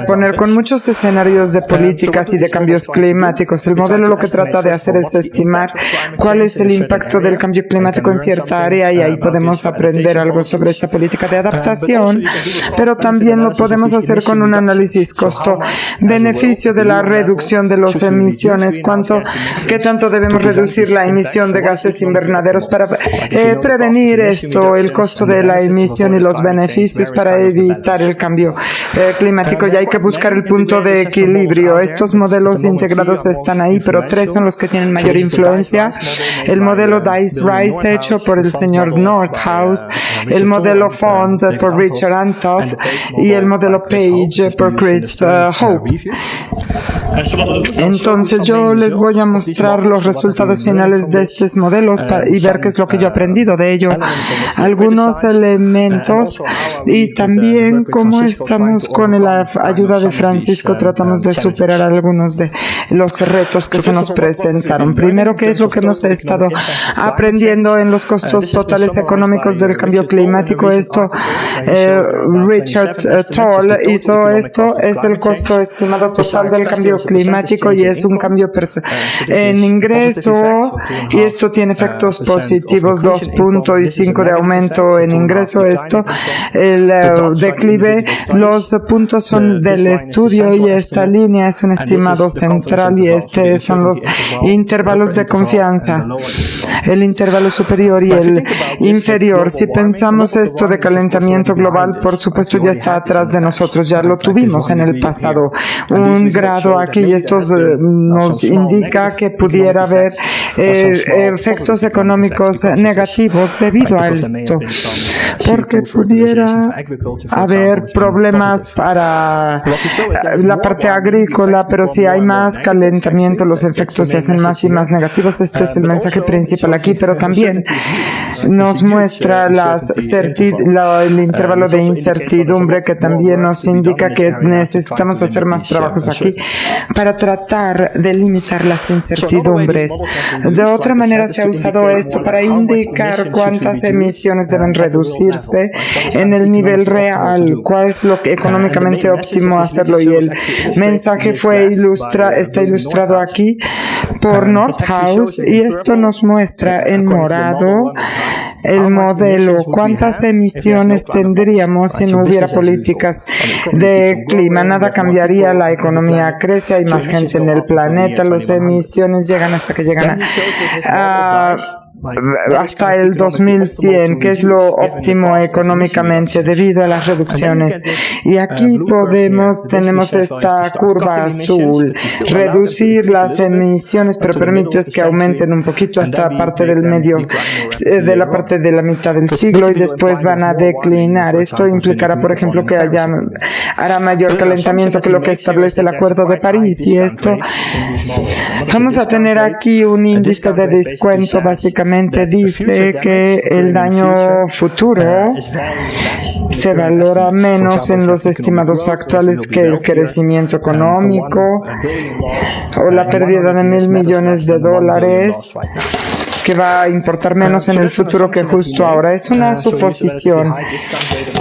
poner con muchos escenarios de políticas y de cambios climáticos. El modelo lo que trata de hacer es estimar cuál es el impacto del cambio climático en cierta área, y ahí podemos aprender algo sobre esta política de adaptación, pero también lo podemos hacer con un análisis costo-beneficio de la reducción de las emisiones, qué tanto debemos reducir la emisión de gases invernaderos para prevenir esto, el costo de la emisión y los beneficios para evitar el cambio climático, y hay que buscar el punto de equilibrio. Estos modelos integrados están ahí, pero tres son los que tienen mayor influencia: el modelo Dice Rice hecho por el señor Nordhaus, el modelo Fond por Richard Antoff, y el modelo Page por Chris Hope. Entonces yo les voy a mostrar los resultados finales de estos modelos y ver qué es lo que yo he aprendido de ello. Algunos elementos y también cómo estamos con la ayuda de Francisco tratamos de superar algunos de los retos que se nos presentaron. Primero, ¿qué es lo que hemos estado aprendiendo en los costos totales económicos del cambio climático? Esto, Richard Toll hizo esto, es el costo estimado total del cambio climático y es un cambio en ingreso y esto tiene efectos positivos, 2.5 de aumento en ingreso. Esto, el declive, los puntos son del estudio y esta línea es un estimado central y son los intervalos de confianza, el intervalo superior y el inferior. Si pensamos esto de calentamiento global, por supuesto ya está atrás de nosotros, ya lo tuvimos en el pasado, 1 grado aquí y esto nos indica que pudiera haber efectos económicos negativos debido a esto, porque pudiera haber problemas para la parte agrícola, pero si hay más calentamiento, los efectos se hacen más y más negativos. Este es el mensaje principal aquí, pero también nos muestra el intervalo de incertidumbre, que también nos indica que necesitamos hacer más trabajos aquí para tratar de limitar las incertidumbres. De otra manera, se ha usado esto para indicar cuántas emisiones deben reducirse en el nivel real, cuál es lo que económicamente óptimo hacerlo, y el mensaje está ilustrado aquí por Nordhaus y esto nos muestra en morado el modelo, cuántas emisiones tendríamos si no hubiera políticas de clima. Nada cambiaría, la economía crece, hay más gente en el planeta, las emisiones llegan hasta que llegan hasta el 2100, que es lo óptimo económicamente debido a las reducciones. Y aquí tenemos esta curva azul, reducir las emisiones, pero permites que aumenten un poquito hasta la parte de la mitad del siglo y después van a declinar. Esto implicará, por ejemplo, que hará mayor calentamiento que lo que establece el Acuerdo de París, y esto vamos a tener aquí un índice de descuento. Básicamente dice que el daño futuro se valora menos en los estimados actuales que el crecimiento económico o la pérdida de $1,000 millones, que va a importar menos en el futuro que justo ahora. Es una suposición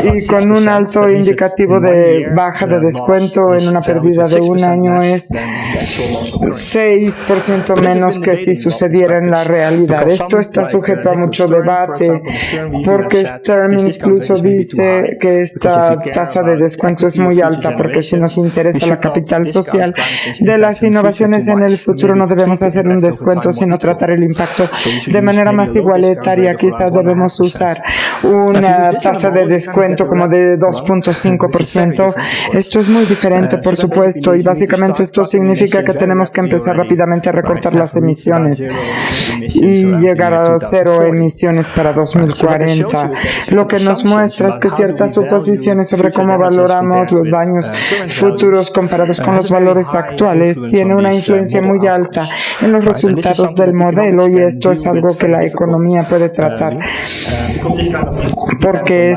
y con un alto indicativo de baja de descuento en una pérdida de un año es 6% menos que si sucediera en la realidad. Esto está sujeto a mucho debate porque Stern incluso dice que esta tasa de descuento es muy alta, porque si nos interesa la capital social de las innovaciones en el futuro no debemos hacer un descuento sino tratar el impacto de manera más igualitaria. Quizás debemos usar una tasa de descuento como de 2.5%. Esto es muy diferente, por supuesto, y básicamente esto significa que tenemos que empezar rápidamente a recortar las emisiones y llegar a 0 emisiones para 2040. Lo que nos muestra es que ciertas suposiciones sobre cómo valoramos los daños futuros comparados con los valores actuales tiene una influencia muy alta en los resultados del modelo, y esto es algo que la economía puede tratar, porque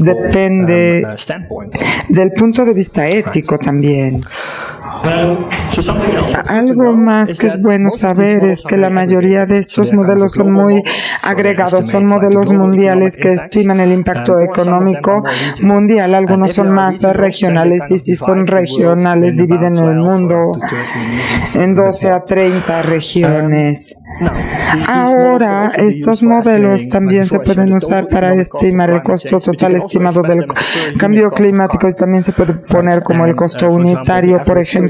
depende del punto de vista ético también. Algo más que es bueno saber es que la mayoría de estos modelos son muy agregados, son modelos mundiales que estiman el impacto económico mundial. Algunos son más regionales, y si son regionales dividen el mundo en 12 a 30 regiones. Ahora, estos modelos también se pueden usar para estimar el costo total estimado del cambio climático, y también se puede poner como el costo unitario, por ejemplo,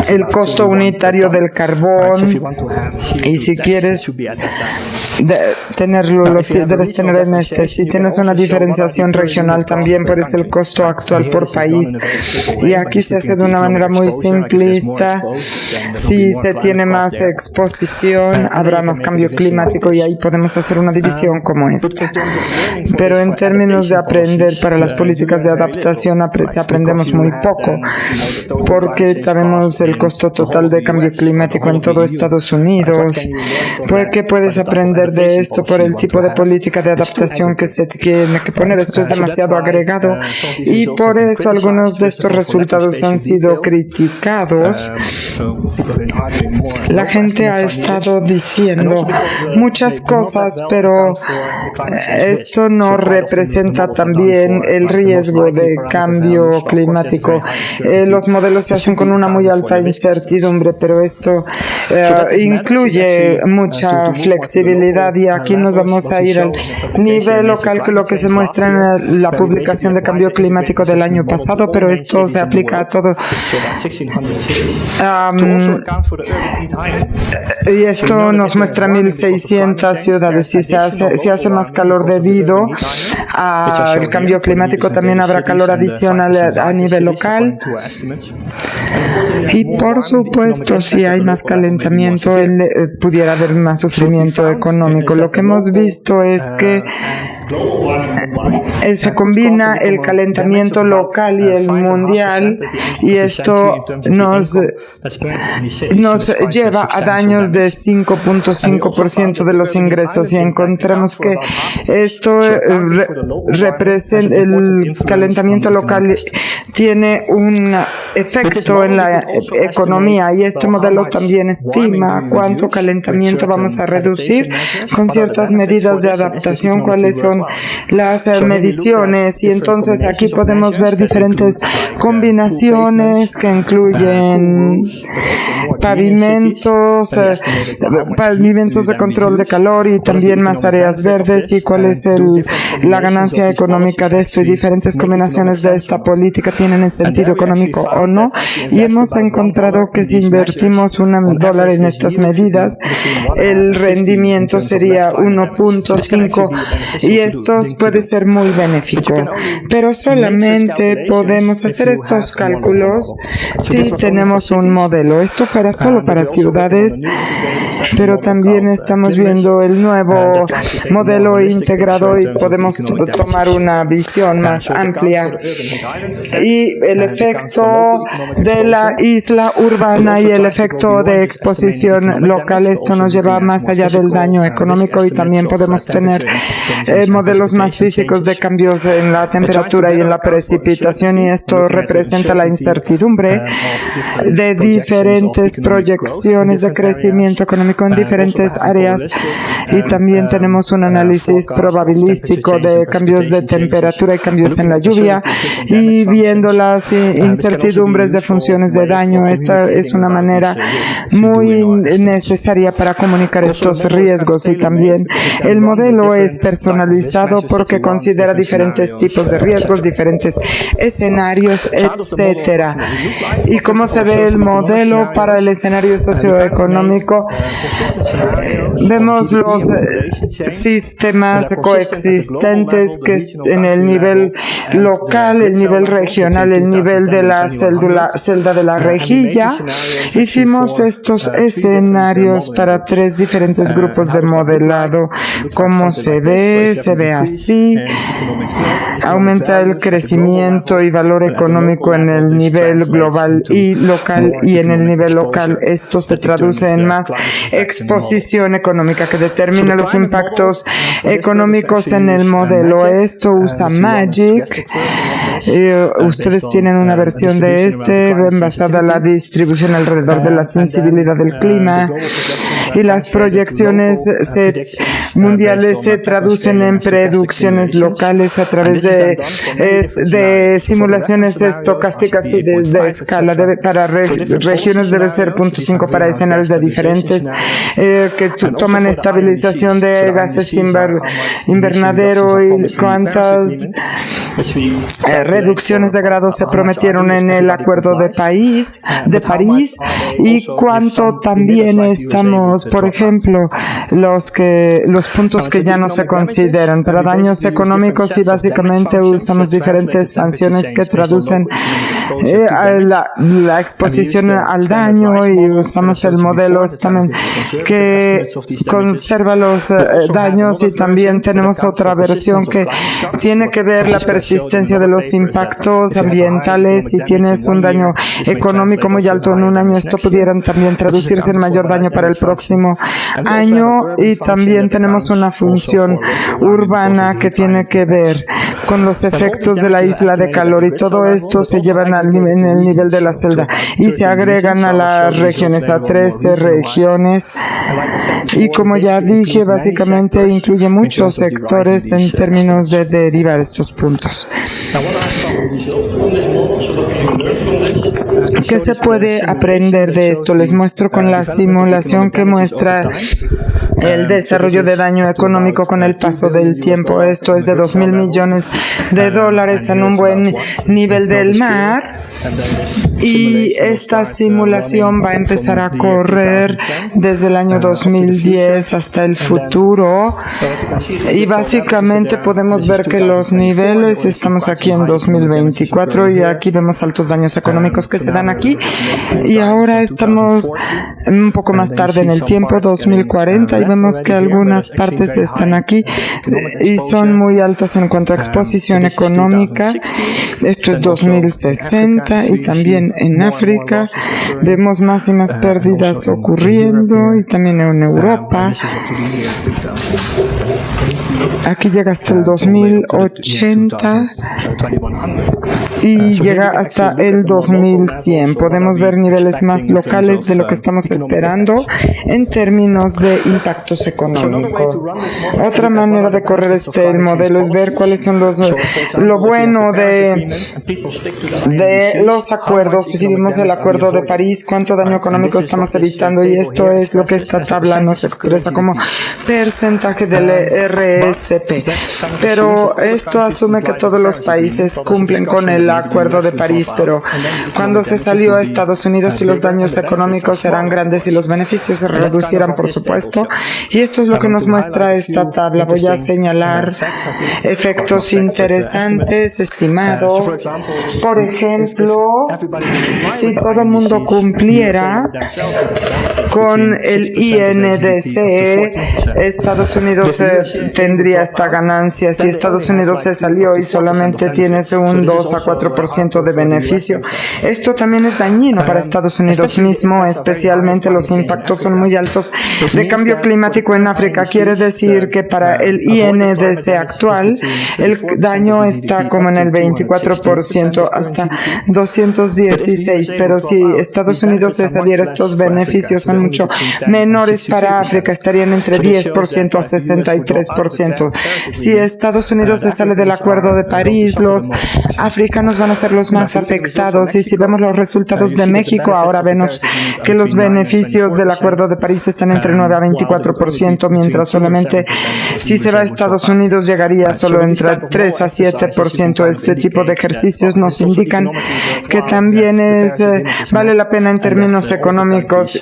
el costo unitario del carbón, y si quieres tenerlo, lo debes tener en este. Si tienes una diferenciación regional también, pues el costo actual por país, y aquí se hace de una manera muy simplista. Si se tiene más exposición, habrá más cambio climático y ahí podemos hacer una división como esta. Pero en términos de aprender para las políticas de adaptación aprendemos muy poco porque sabemos el costo total de cambio climático en todo Estados Unidos. ¿Qué puedes aprender de esto por el tipo de política de adaptación que se tiene que poner? Esto es demasiado agregado y por eso algunos de estos resultados han sido criticados. La gente ha estado diciendo muchas cosas, pero esto no representa también el riesgo de cambio climático. Los modelos se hacen con una muy alta incertidumbre, pero esto incluye mucha flexibilidad y aquí nos vamos a ir al nivel local, que lo que se muestra en la publicación de cambio climático del año pasado, pero esto se aplica a todo. Y esto nos muestra 1.600 ciudades. Si se hace más calor debido al cambio climático, también habrá calor adicional a nivel local. Y por supuesto, si hay más calentamiento, pudiera haber más sufrimiento económico. Lo que hemos visto es que se combina el calentamiento local y el mundial, y esto nos lleva a daños de 5.5% de los ingresos, y encontramos que esto representa el calentamiento local tiene un efecto en la economía, y este modelo también estima cuánto calentamiento vamos a reducir con ciertas medidas de adaptación, cuáles son las mediciones, y entonces aquí podemos ver diferentes combinaciones que incluyen pavimentos de control de calor y también más áreas verdes, y cuál es la ganancia económica de esto, y diferentes combinaciones de esta política tienen el sentido económico o no, y hemos encontrado que si invertimos $1 en estas medidas, el rendimiento sería 1.5, y esto puede ser muy benéfico, pero solamente podemos hacer estos cálculos si tenemos un modelo. Esto fuera solo para ciudades, pero también estamos viendo el nuevo modelo integrado y podemos tomar una visión más amplia. Y el efecto de la isla urbana y el efecto de exposición local, esto nos lleva más allá del daño económico, y también podemos tener modelos más físicos de cambios en la temperatura y en la precipitación, y esto representa la incertidumbre de diferentes proyecciones de crecimiento económico en diferentes áreas, y también tenemos un análisis probabilístico de cambios de temperatura y cambios en la lluvia, y viendo las incertidumbres de funciones de daño. Esta es una manera muy necesaria para comunicar estos riesgos, y también el modelo es personalizado porque considera diferentes tipos de riesgos, diferentes escenarios, etcétera. ¿Y cómo se ve el modelo para el escenario socioeconómico? Vemos los sistemas coexistentes que en el nivel local, el nivel regional, el nivel de la celda de la rejilla. Hicimos estos escenarios para 3 diferentes grupos de modelado. ¿Cómo se ve? Se ve así. Aumenta el crecimiento y valor económico en el nivel global y local, y en el nivel local esto se traduce en más exposición económica que determina los impactos económicos en el modelo. Esto usa Magic. Ustedes tienen una versión de basada en la distribución alrededor de la sensibilidad del clima, y las proyecciones mundiales se traducen en predicciones locales a través de simulaciones estocásticas y de escala. Para regiones debe ser 0.5 para escenarios de diferentes que toman estabilización de gases invernadero, y cuántas reducciones de grados se prometieron en el Acuerdo de París, y cuánto también estamos tenemos, por ejemplo, los puntos que ya no se consideran. Para daños económicos y básicamente usamos diferentes funciones que traducen la exposición al daño y usamos el modelo también que conserva los daños y también tenemos otra versión que tiene que ver la persistencia de los impactos ambientales. Si tienes un daño económico muy alto en un año, esto pudieran también traducirse en mayor daño para el próximo año. Y también tenemos una función urbana que tiene que ver con los efectos de la isla de calor y todo esto se llevan en el nivel de la celda y se agregan a las regiones, a 13 regiones. Y como ya dije, básicamente incluye muchos sectores en términos de derivar estos puntos. ¿Qué se puede aprender de esto? Les muestro con la simulación que muestra el desarrollo de daño económico con el paso del tiempo. Esto es de $2,000 millones en un buen nivel del mar. Y esta simulación va a empezar a correr desde el año 2010 hasta el futuro. Y básicamente podemos ver que los niveles, estamos aquí en 2024 y aquí vemos altos daños económicos que se dan aquí. Y ahora estamos un poco más tarde en el tiempo, 2040, y vemos que algunas partes están aquí y son muy altas en cuanto a exposición económica. Esto es 2060 y también en África vemos más y más pérdidas ocurriendo y también en Europa. Aquí llega hasta el 2080 y llega hasta el 2100. Podemos ver niveles más locales de lo que estamos esperando en términos de impactos económicos. Otra manera de correr el modelo es ver cuáles son lo bueno de los acuerdos. Si vimos el Acuerdo de París, cuánto daño económico estamos evitando, y esto es lo que esta tabla nos expresa como porcentaje del RSP. Pero esto asume que todos los países cumplen con el Acuerdo de París, pero cuando se salió a Estados Unidos y los daños económicos eran grandes y los beneficios se reducieran, por supuesto, y esto es lo que nos muestra esta tabla. Voy a señalar efectos interesantes estimados. Por ejemplo, si todo el mundo cumpliera con el INDC, Estados Unidos tendría esta ganancia. Si Estados Unidos se salió y solamente tienes un 2 a 4% de beneficio, esto también es dañino para Estados Unidos mismo, especialmente los impactos son muy altos de cambio climático en África. Quiere decir que para el INDC actual, el daño está como en el 24% hasta 216, pero si Estados Unidos se saliera, estos beneficios son mucho menores para África, estarían entre 10% a 63%. Si Estados Unidos se sale del Acuerdo de París, los africanos van a ser los más afectados, y si vemos los resultados de México, ahora vemos que los beneficios del Acuerdo de París están entre 9 a 24%, mientras solamente si se va a Estados Unidos llegaría solo entre 3 a 7%. Este tipo de ejercicios nos indican que también vale la pena en términos económicos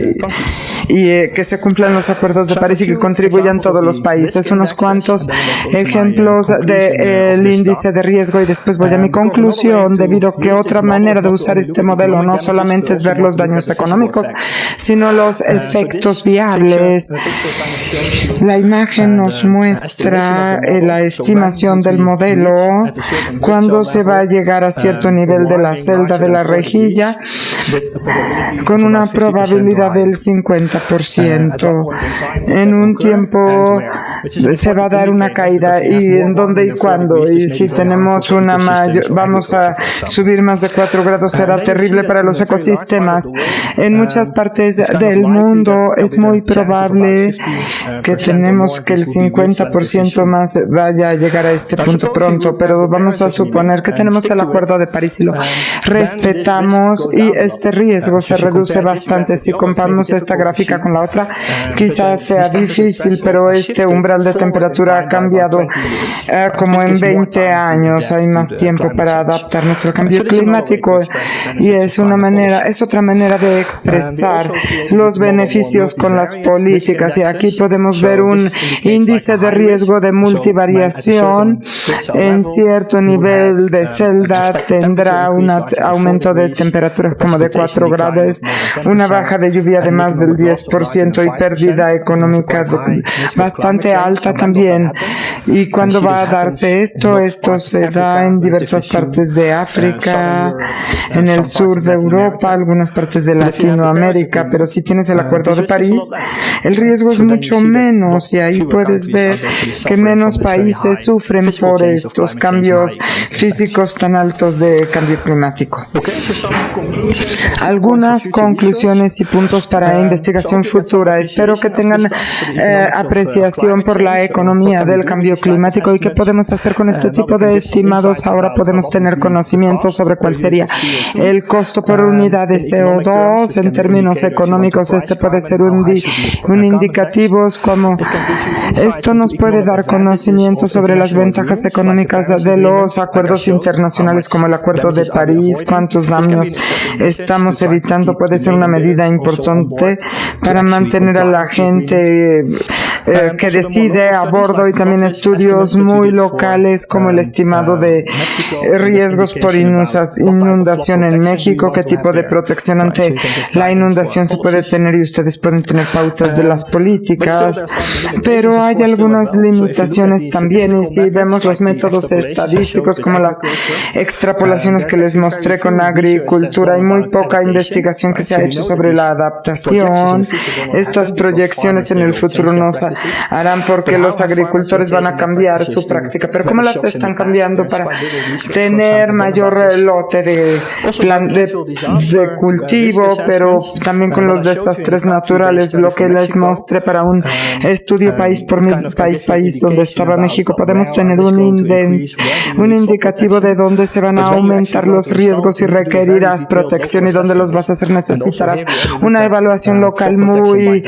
y que se cumplan los acuerdos de París y que contribuyan todos los países. Unos cuantos ejemplos del índice de riesgo y después voy a mi conclusión, debido a que otra manera de usar este modelo no solamente es ver los daños económicos, sino los efectos viables. La imagen nos muestra la estimación del modelo cuando se va a llegar a cierto nivel de la celda de la rejilla con una probabilidad del 50%. En un tiempo se va a dar una caída, y en dónde y cuándo, y si tenemos una mayor, vamos a subir más de 4 grados, será terrible para los ecosistemas. En muchas partes del mundo es muy probable que tenemos que el 50% más vaya a llegar a este punto pronto, pero vamos a suponer que tenemos el Acuerdo de París y lo respetamos, y este riesgo se reduce bastante. Si comparamos esta gráfica con la otra, quizás sea difícil, pero este umbral de temperatura agricultura ha cambiado como en 20 años. Hay más tiempo para adaptarnos al cambio climático y es otra manera de expresar los beneficios con las políticas. Y aquí podemos ver un índice de riesgo de multivariación. En cierto nivel de celda tendrá un aumento de temperaturas como de 4 grados, una baja de lluvia de más del 10% y pérdida económica bastante alta también. ¿Y cuándo va a darse esto? Esto se da en diversas partes de África, en el sur de Europa, algunas partes de Latinoamérica, pero si tienes el Acuerdo de París, el riesgo es mucho menos y ahí puedes ver que menos países sufren por estos cambios físicos tan altos de cambio climático. Algunas conclusiones y puntos para investigación futura. Espero que tengan apreciación por la economía del cambio climático y qué podemos hacer con este tipo de estimados. Ahora podemos tener conocimiento sobre cuál sería el costo por unidad de CO2 en términos económicos. Este puede ser un indicativo como esto nos puede dar conocimiento sobre las ventajas económicas de los acuerdos internacionales como el Acuerdo de París, cuántos daños estamos evitando. Puede ser una medida importante para mantener a la gente que decide a bordo, y también estudios muy locales como el estimado de riesgos por inundación en México, qué tipo de protección ante la inundación se puede tener, y ustedes pueden tener pautas de las políticas, pero hay algunas limitaciones también. Y si vemos los métodos estadísticos como las extrapolaciones que les mostré con agricultura, hay muy poca investigación que se ha hecho sobre la adaptación. Estas proyecciones en el futuro nos harán porque los agricultores van a cambiar su práctica, pero ¿cómo las están cambiando para tener mayor lote de cultivo, pero también con los desastres naturales? Lo que les mostré para un estudio país por país donde estaba México, podemos tener un indicativo de dónde se van a aumentar los riesgos y requerirás protección, y dónde los vas a hacer necesitarás una evaluación local muy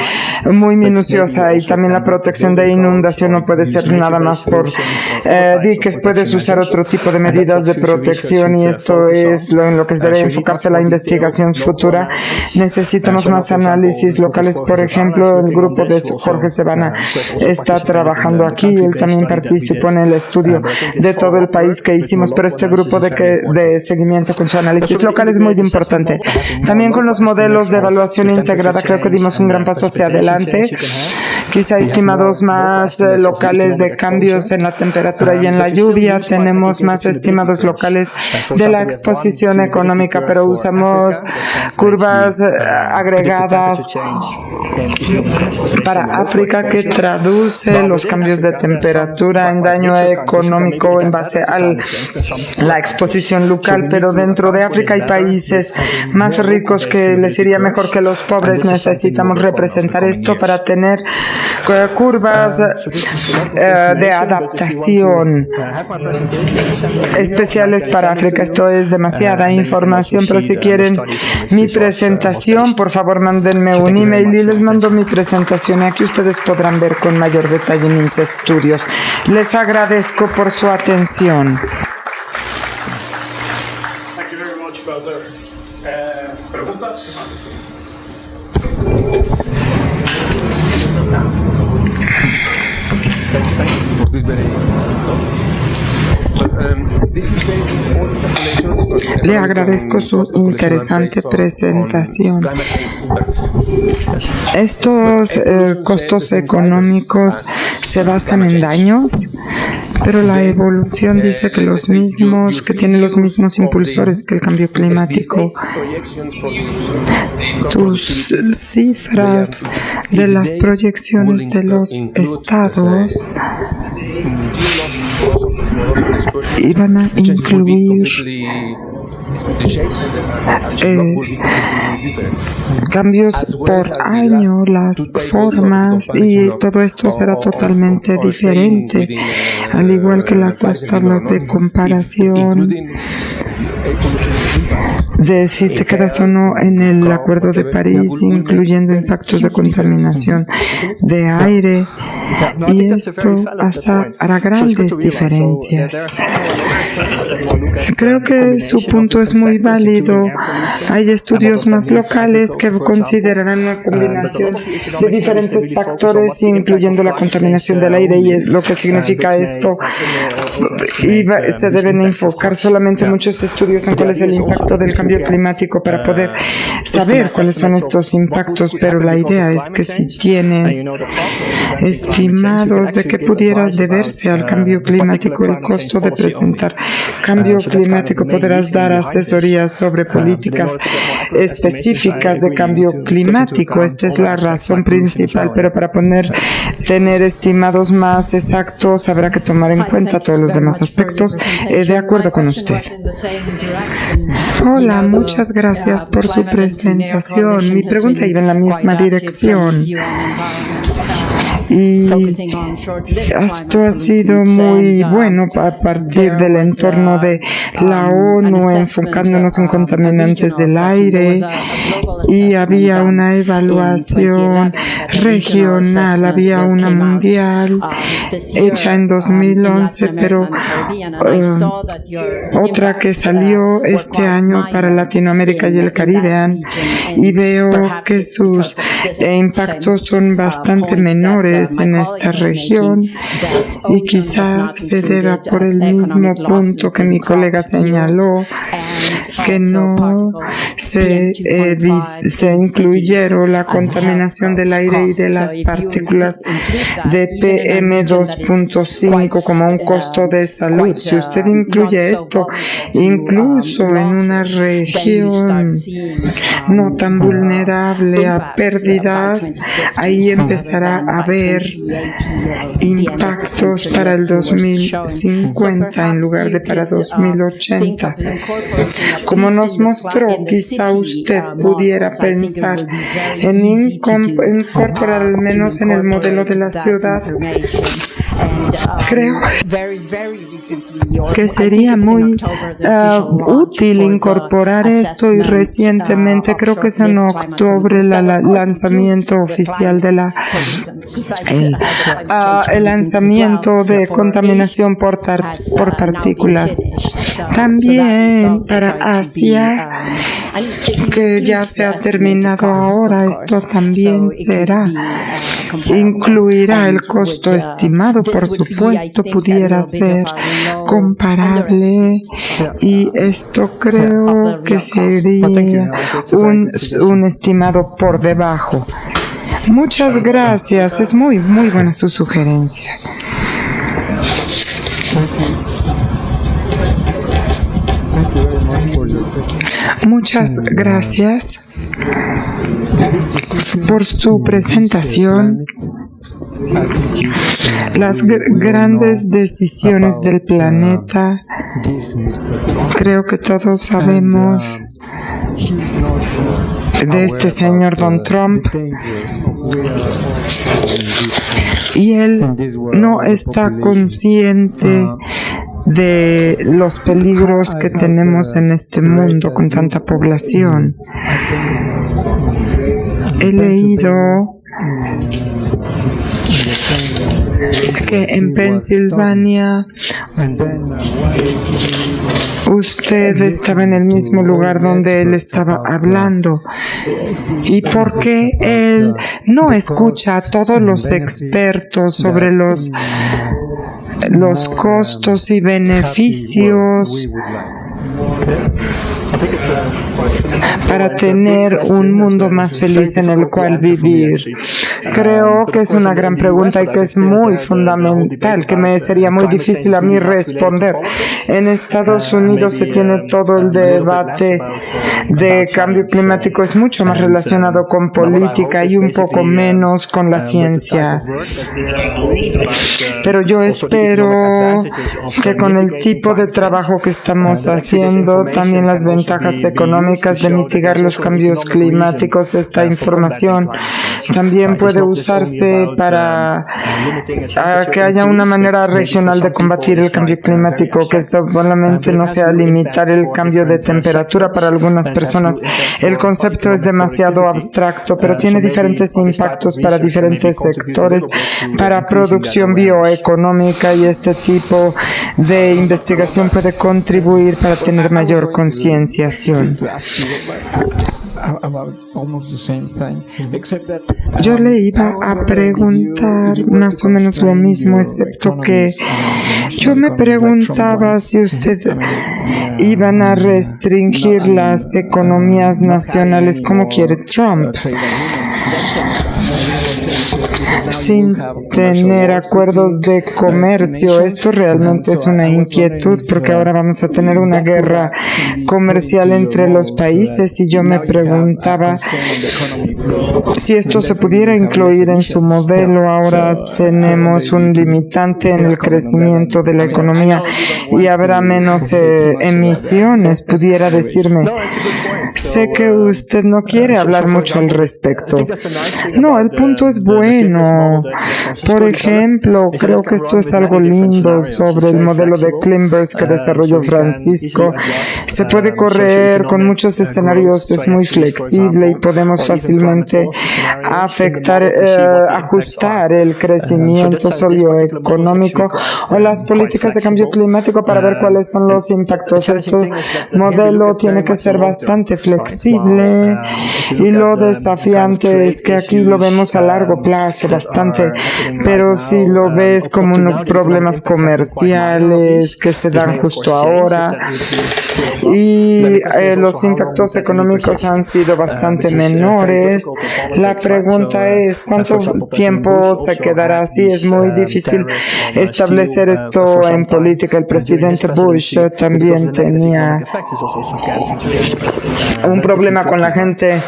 minuciosa. Y también la protección de inundación no puede ser nada más por diques, puedes usar otro tipo de medidas de protección, y esto es en lo que debe enfocarse la investigación futura. Necesitamos más análisis locales. Por ejemplo, el grupo de Jorge Sebana está trabajando aquí, él también participó en el estudio de todo el país que hicimos, pero este grupo de seguimiento con su análisis local es muy importante. También con los modelos de evaluación integrada creo que dimos un gran paso hacia adelante. Quizá estimados más locales de cambios en la temperatura y en la lluvia. Tenemos más estimados locales de la exposición económica, pero usamos curvas agregadas para África que traduce los cambios de temperatura en daño económico en base a la exposición local. Pero dentro de África hay países más ricos que les iría mejor que los pobres. Necesitamos representar esto para tener curvas de adaptación especiales para África. Esto es demasiada información, pero si quieren mi presentación, por favor mándenme un email y les mando mi presentación, y aquí ustedes podrán ver con mayor detalle mis estudios. Les agradezco por su atención. Thank you very much, Walter. ¿Preguntas? For this very interesting talk. This is based on all the calculations. Le agradezco su interesante presentación. Estos costos económicos se basan en daños, pero la evolución dice que tienen los mismos impulsores que el cambio climático. Tus cifras de las proyecciones de los estados iban a incluir cambios por año, las formas y todo esto será totalmente diferente, al igual que las dos tablas de comparación de si te quedas o no en el Acuerdo de París, incluyendo impactos de contaminación de aire, y esto hará grandes diferencias. Creo que su punto es muy válido. Hay estudios más locales que considerarán una combinación de diferentes factores, incluyendo la contaminación del aire, y lo que significa esto. Y se deben enfocar solamente muchos estudios en cuál es el impacto del cambio climático para poder saber cuáles son estos impactos, pero la idea es que si tienes estimados de que pudiera deberse al cambio climático el costo de presentar cambio climático, podrás dar asesorías sobre políticas específicas de cambio climático. Esta es la razón principal, pero para tener estimados más exactos habrá que tomar en cuenta todos los demás aspectos. De acuerdo con usted. Hola, muchas gracias por su presentación. Mi pregunta iba en la misma dirección. Y esto ha sido muy bueno a partir del entorno de la ONU, enfocándonos en contaminantes del aire, y había una evaluación regional, había una mundial hecha en 2011, pero otra que salió este año para Latinoamérica y el Caribe, y veo que sus impactos son bastante menores en esta región, y quizá se deba por el mismo punto que mi colega señaló, que no se incluyeron la contaminación del aire y de las partículas de PM2.5 como un costo de salud. Si usted incluye esto, incluso en una región no tan vulnerable a pérdidas, ahí empezará a haber impactos para el 2050 en lugar de para 2080. Como nos mostró, quizá usted pudiera pensar en incorporar al menos en el modelo de la ciudad. Creo que sería muy útil incorporar esto, y recientemente, creo que es en octubre, el lanzamiento oficial de el lanzamiento de contaminación por partículas. También para Asia, que ya se ha terminado ahora, esto también incluirá el costo estimado, por supuesto, pudiera ser comparable, y esto creo que sería un estimado por debajo. Muchas gracias, es muy buena su sugerencia. Muchas gracias por su presentación. Las grandes decisiones del planeta, creo que todos sabemos de este señor Don Trump, y él no está consciente de los peligros que tenemos en este mundo con tanta población. He leído que en Pensilvania usted estaba en el mismo lugar donde él estaba hablando, y por qué él no escucha a todos los expertos sobre los costos y beneficios para tener un mundo más feliz en el cual vivir. Creo que es una gran pregunta y que es muy fundamental, que me sería muy difícil a mí responder. En Estados Unidos se tiene todo el debate de cambio climático, es mucho más relacionado con política y un poco menos con la ciencia. Pero yo espero que con el tipo de trabajo que estamos haciendo, también las ventajas económicas de mitigar los cambios climáticos, esta información también puede usarse para que haya una manera regional de combatir el cambio climático, que solamente no sea limitar el cambio de temperatura para algunas personas. El concepto es demasiado abstracto, pero tiene diferentes impactos para diferentes sectores, para producción bioeconómica, y este tipo de investigación puede contribuir para tener mayor concienciación. Yo le iba a preguntar más o menos lo mismo, excepto que yo me preguntaba si usted iban a restringir las economías nacionales como quiere Trump, sin tener acuerdos de comercio. Esto realmente es una inquietud, porque ahora vamos a tener una guerra comercial entre los países, y yo me preguntaba si esto se pudiera incluir en su modelo. Ahora tenemos un limitante en el crecimiento de la economía y habrá menos emisiones. Pudiera decirme, sé que usted no quiere hablar mucho al respecto. No, el punto es bueno. Por ejemplo, creo que esto es algo lindo sobre el modelo de Cleanverse que desarrolló Francisco. Se puede correr con muchos escenarios, es muy flexible y podemos fácilmente ajustar el crecimiento socioeconómico o las políticas de cambio climático para ver cuáles son los impactos. Este modelo tiene que ser bastante flexible, y lo desafiante es que aquí lo vemos a largo plazo bastante, pero si lo ves como unos problemas comerciales que se dan justo ahora, y los impactos económicos han sido bastante menores. La pregunta es, ¿cuánto tiempo se quedará así? Es muy difícil establecer esto en política. El presidente Bush también tenía un problema con la gente,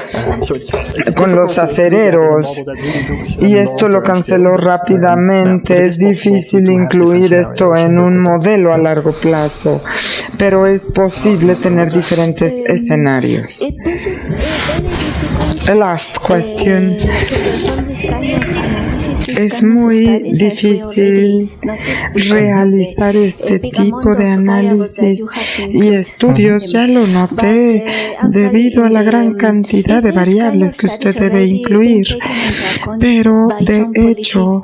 con los acereros, y esto lo canceló rápidamente. Es difícil incluir esto en un modelo a largo plazo, pero es posible tener diferentes escenarios. The last question. Es muy difícil realizar este tipo de análisis y estudios, ya lo noté, debido a la gran cantidad de variables que usted debe incluir. Pero, de hecho,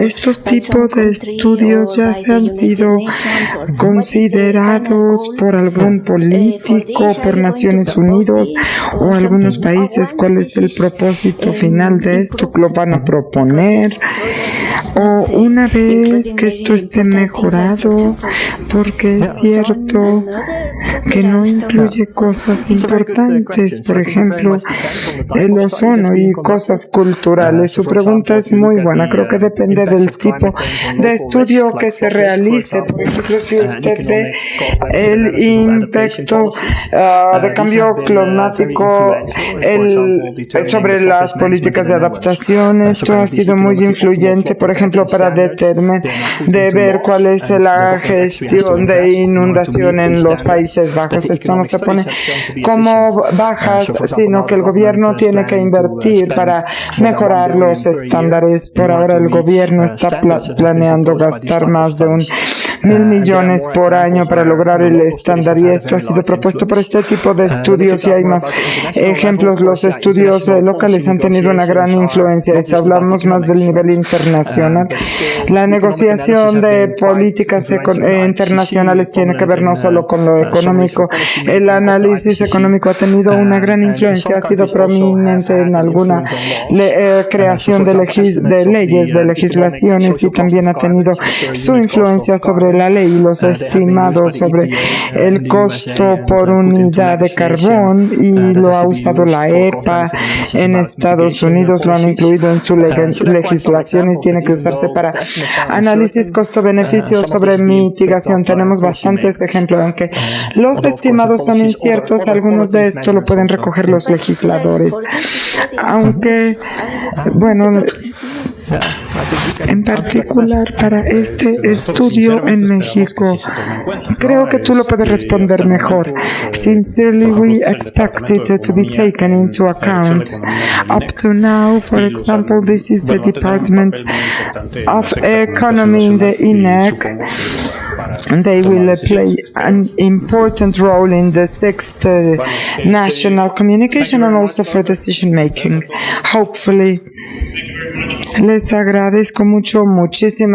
estos tipos de estudios ya se han sido considerados por algún político, por Naciones Unidas o algunos países. ¿Cuál es el propósito final de esto? ¿Lo van a proponer? O una vez que esto esté mejorado, porque es cierto que no incluye cosas importantes, por ejemplo, el ozono y cosas culturales. Su pregunta es muy buena. Creo que depende del tipo de estudio que se realice. Por ejemplo, si usted ve el impacto de cambio climático sobre las políticas de adaptación, esto ha sido muy influyente, por ejemplo, para determinar, de ver cuál es la gestión de inundación en los Países Bajos. Esto no se pone como bajas, sino que el gobierno tiene que invertir para mejorar los estándares. Por ahora el gobierno está planeando gastar más de 1.000 millones por año para lograr el estándar, y esto ha sido propuesto por este tipo de estudios, y hay más ejemplos. Los estudios locales han tenido una gran influencia, y si hablamos más del nivel internacional, la negociación de políticas internacionales tiene que ver no solo con lo económico. El análisis económico ha tenido una gran influencia, ha sido prominente en alguna creación de leyes, de legislaciones, y también ha tenido su influencia sobre de la ley. Los estimados sobre el costo por unidad de carbón, y lo ha usado la EPA en Estados Unidos, lo han incluido en su legislación y tiene que usarse para análisis costo-beneficio sobre mitigación. Tenemos bastantes ejemplos, aunque los estimados son inciertos, algunos de estos lo pueden recoger los legisladores. Aunque, bueno, en particular para este estudio en México, creo que tú lo puedes responder mejor. Sincerely, we expect it to be taken into account. Up to now, for example, this is the Department of Economy in the INEC. They will play an important role in the sixth national communication and also for decision making. Hopefully. Les agradezco mucho, muchísimas